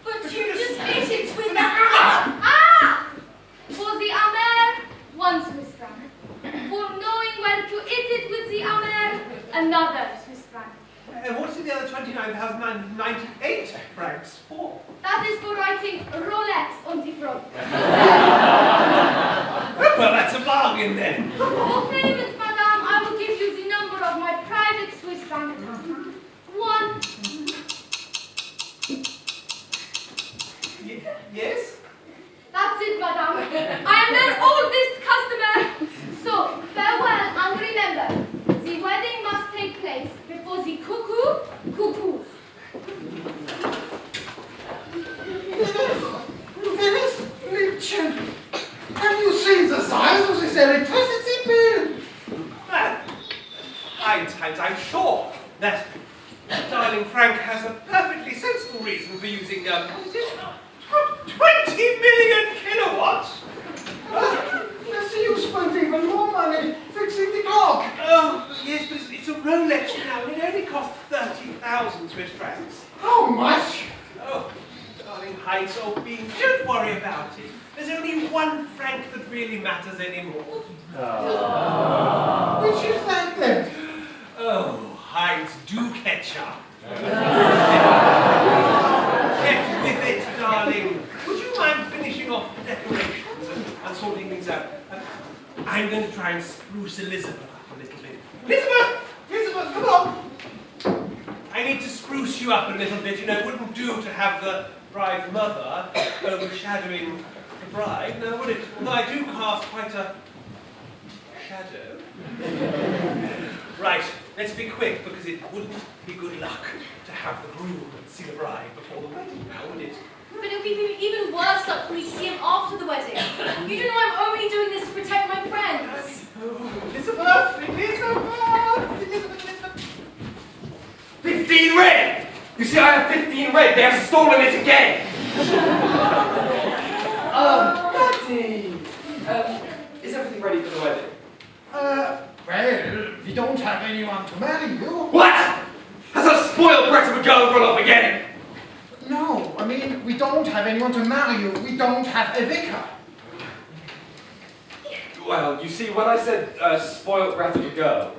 But you just hit it with the ah! For the amer, 1 Swiss franc. For knowing when to hit it with the amer, another Swiss franc. And what's the other 29,098 francs for? That is for writing Rolex on the front. Well, that's a bargain then. For payment, madame, I will give you the number of my private Swiss franc account. 1. Yes? That's it, madame. I am their oldest customer. So, farewell, and remember, the wedding must take place before the cuckoo cuckoos. Phyllis, Liebchen, have you seen the size of this electricity bill? I'm sure that darling Frank has a perfectly sensible reason for using, 20 million kilowatts? I see you spent even more money fixing the clock. Oh, yes, but it's a Rolex now, and it only costs 30,000 Swiss francs. How much? Oh, darling Heinz, old bean, don't worry about it. There's only 1 franc that really matters anymore. Which is that then? Oh, Heinz, do catch up. Get with it, darling. Would you mind finishing off the decorations and sorting things out? I'm going to try and spruce Elizabeth up a little bit. Elizabeth, come on! I need to spruce you up a little bit. You know, it wouldn't do to have the bride's mother overshadowing the bride, now would it? Although I do cast quite a shadow. Right, let's be quick, because it wouldn't be good luck to have the groom see the bride before the wedding, now would it? But it would be even worse luck for me to see him after the wedding. You do know I'm only doing this to protect my friends. Oh, Elizabeth! 15 red! You see, I have 15 red. They have stolen it again. Daddy! Is everything ready for the wedding? Well, we don't have anyone to marry you. What? Has a spoiled brat of a girl run off again? No, I mean, we don't have anyone to marry you. We don't have a vicar. Well, you see, when I said spoiled brat of a girl,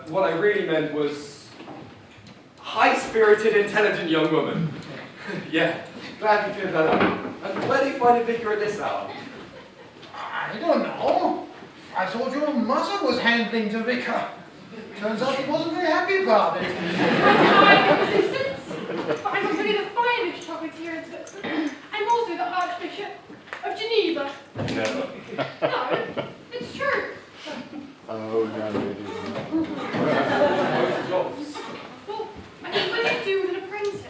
what I really meant was high-spirited, intelligent young woman. Yeah, glad you cleared that up. And where do you find a vicar at this hour? I don't know. I thought your mother was handling the vicar. Turns out he wasn't very happy about it. I'm also the finest chocolatier in Switzerland. I'm also the Archbishop of Geneva. No. No, it's true. Oh, no, it isn't. Well, I mean, what do you do with an apprentice?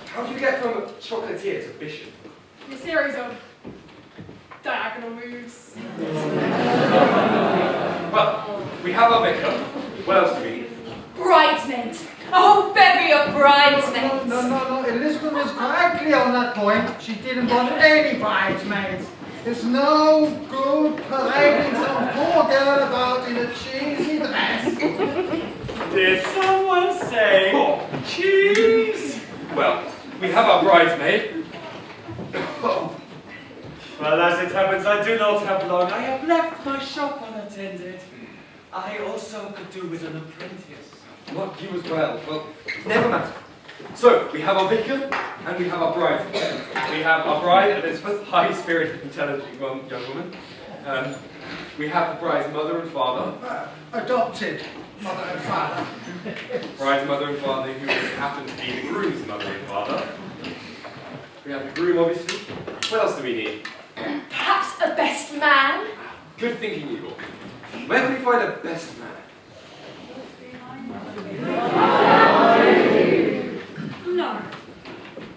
How do you get from a chocolatier to bishop? A series of diagonal moves. Well, we have our vicar. What else do we need? Bridesmaids. A whole bevy of bridesmaids. No. Elizabeth was quite clear on that point. She didn't want any bridesmaids. It's no good parading some poor girl about in a cheesy dress. Did someone say cheese? Well, we have our bridesmaid. Well, as it happens, I do not have long. I have left my shop unattended. I also could do with an apprentice. Not you as well. Well, never matter. So, we have our vicar, and we have our bride. We have our bride, Elizabeth, high-spirited, intelligent young woman. We have the bride's mother and father. Adopted mother and father. Bride's mother and father, who happen to be the groom's mother and father. We have the groom, obviously. What else do we need? Perhaps a best man? Good thinking, Igor. Where can we find a best man? No.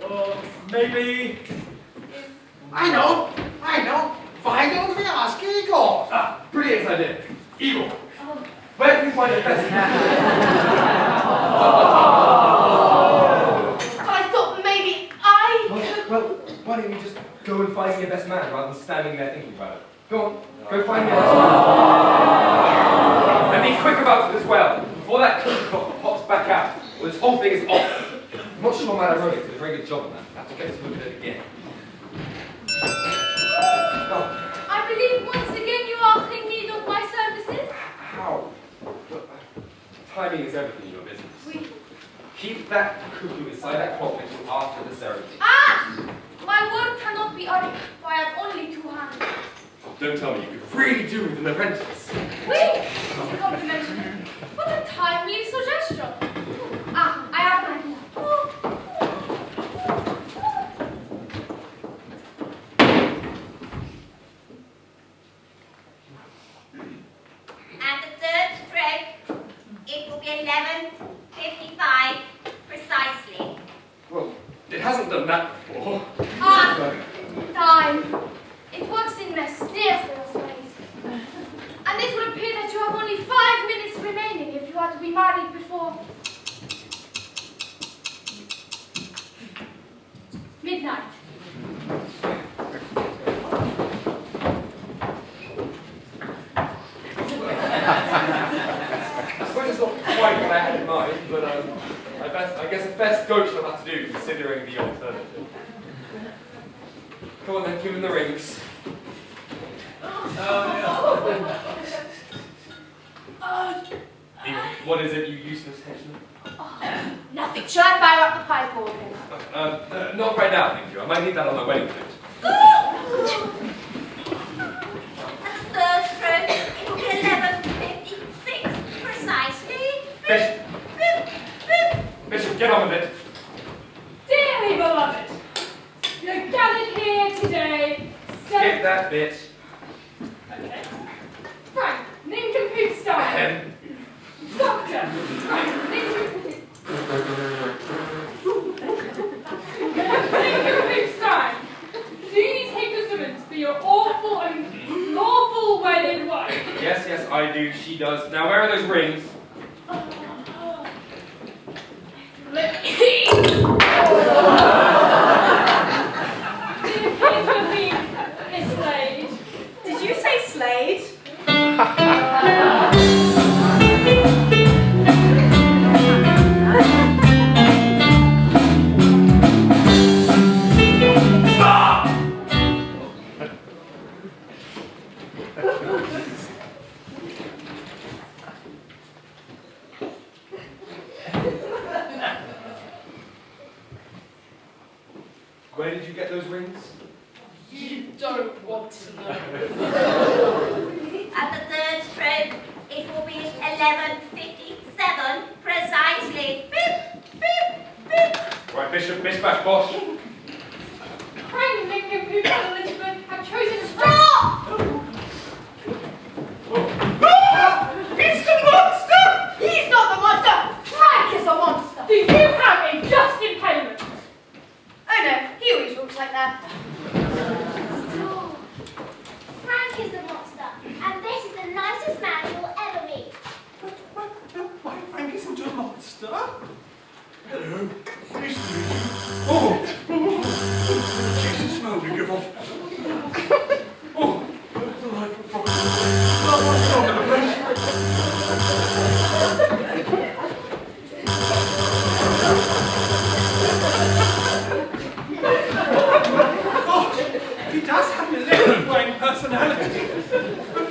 Or maybe... I know. Why don't we ask Igor? Ah, brilliant idea. Igor, where can we find a best man? I thought maybe I could... Well, why don't you go and find your best man rather than standing there thinking about it. Go on, go find your best man. And be quick about it as well, before that cookie pops back out. Well, this whole thing is off. I'm not sure Madame Rogan did a very good job on that. I have to get to look at it again. I believe once again you are in need of my services. How? Look, timing is everything in your business. Oui. Keep that cuckoo inside that clock until after the ceremony. Ah! My work cannot be hurried, for I have only 2 hands. Oh, don't tell me you could really do with an apprentice. Oui! It's a compliment. What a timely suggestion. Ah, I have an idea. At the third stroke, it will be 11:55 precisely. Well, it hasn't done that before. Ah! Time. It works in mysterious ways. And it would appear that you have only 5 minutes remaining if you are to be married before midnight. I suppose it's not quite what I had in mind, but I guess it's best go to have to do considering the alternative. Come on then, give him the rings. What is it, you useless henchman? Nothing. Shall I fire up the pipe organ? Not right now, thank you. I might need that on my wedding suit. At the third stroke, it will be 11:56 precisely. Bishop, get on with it. Dearly beloved, you're gathered here today. Skip that bit. Okay. Frank, Nincompoop Stein. Doctor, Frank, Nincompoop Stein. Do you take the summons for your awful and lawful wedded wife? Yes, I do. She does. Now, where are those rings? It appears to have been mislaid. Did you say Slade? Where did you get those rings? You don't want to know. At the third stroke, it will be 11:57 precisely. Beep, beep, beep. Right, Bishop, Miss Bash, boss. Frank, Nincompoop, and Elizabeth have chosen to Stop! It's the monster! He's not the monster! Frank is the monster! Do you have a just impediment? Oh no, he always looks like that. No. Frank is the monster, and this is the nicest man you will ever meet. Why, Frank isn't a monster. Hello. Nice to meet you. Oh! Jesus, no, we give off. Oh, delightful property. Oh, what's wrong with the place? Oh, he does have an electrifying personality. But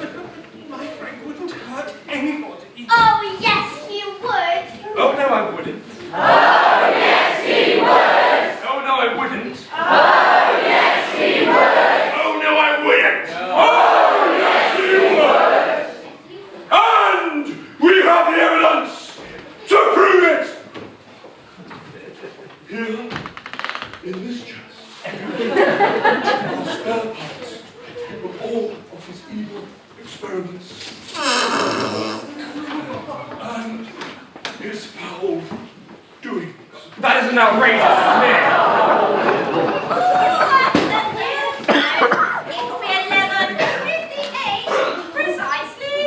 my Frank wouldn't hurt anybody. Oh, yes, he would. Oh, no, I wouldn't. Oh, yes, he would. Oh, no, I wouldn't. Oh, yes, he would. Oh, no, I wouldn't. Oh, yes, he would. And we have the evidence to prove it! Here, in this chest, are spare parts of all of his evil experiments. And his foul doings. That is an outrageous smear. It will be 11:58 precisely.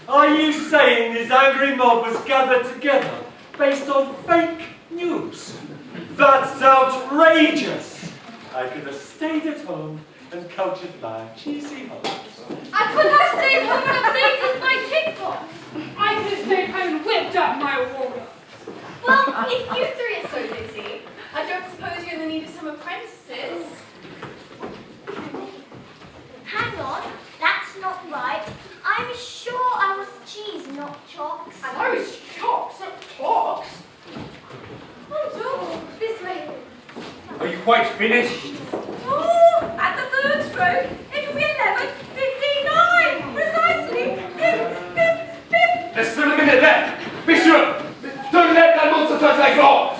Are you saying this angry mob was gathered together based on fake news? That's outrageous! outrageous. I could have stayed at home and cultured my cheesy hopes. I could have stayed home and updated my TikTok. I could have stayed home and whipped up my water. Well, if you three are so busy, I don't suppose you're in the need of some apprentices. Hang on, that's not right. I'm sure I was cheese, not chalks. And I was shocked, not talks. Oh, this way. Are you quite finished? Oh, at the third stroke, it will be 11:59, precisely. Pip, pip, pip. There's still a minute left. Bishop, don't let that monster touch legs off.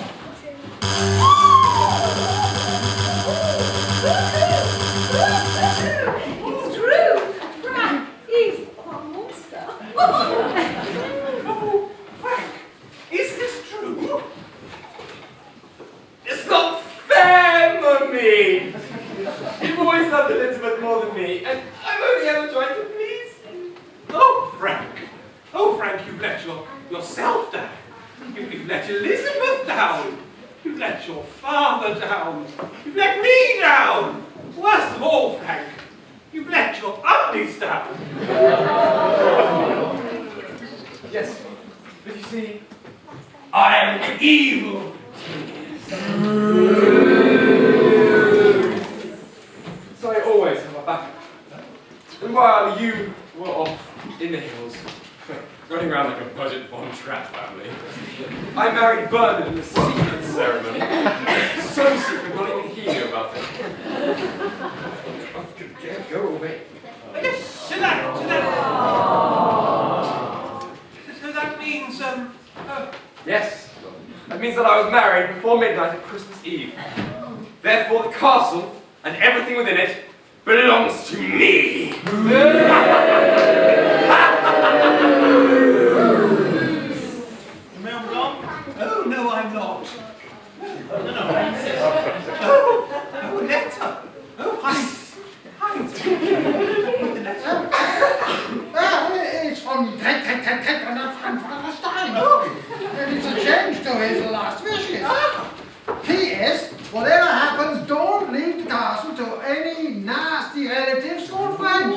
It's true. Frank is a monster. Oh, Frank, is this true? It's not fair, Mummy. You've always loved Elizabeth more than me, and I'm only ever trying to please you. Oh, Frank, you've let yourself down. You've let Elizabeth down. You've let your father down. You've let me down. Worst of all, Frank, you've let your uglies down. Yes, but you see, I am evil. So I always have a backup. And while you were off in the hills, running around like a budget Von Trapp family, I married Bernard in a secret ceremony. So secret, not even he knew about it. Go away. So that means, Yes, that means that I was married before midnight at Christmas Eve. Therefore, the castle and everything within it belongs to me. oh, no, I'm not. No, oh, a letter. Oh, hide. It's from Frank N Stein. And it's a change to his last wishes. P.S. Whatever happens, don't leave the castle to any nasty relatives called Frank.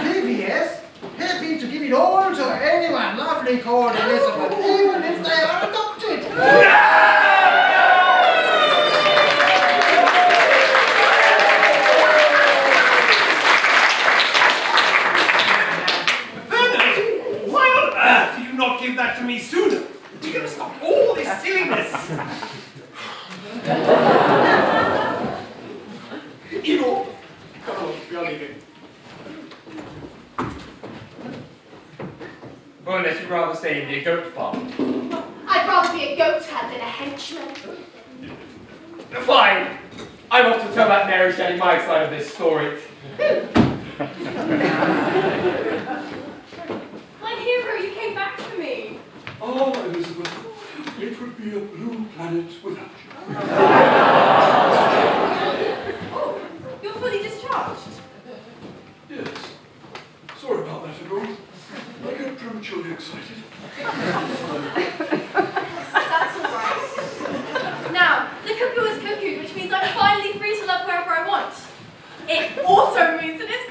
P.P.S. Happy to give it all to anyone lovely called Elizabeth, even if they are adopted. Not give that to me sooner. You're going to stop all this silliness. You know, come on, we are leaving. Well, unless you'd rather stay in the goat farm. I'd rather be a goat than a henchman. Fine. I'm off to tell that Mary Shelley my side of this story. My hero, you came back for me. Oh, Elizabeth, it would be a blue planet without you. Oh, you're fully discharged. Yes. Sorry about that, everyone. I get prematurely excited. That's all right. Now, the cuckoo is cuckooed, which means I'm finally free to love whoever I want. It also means that it's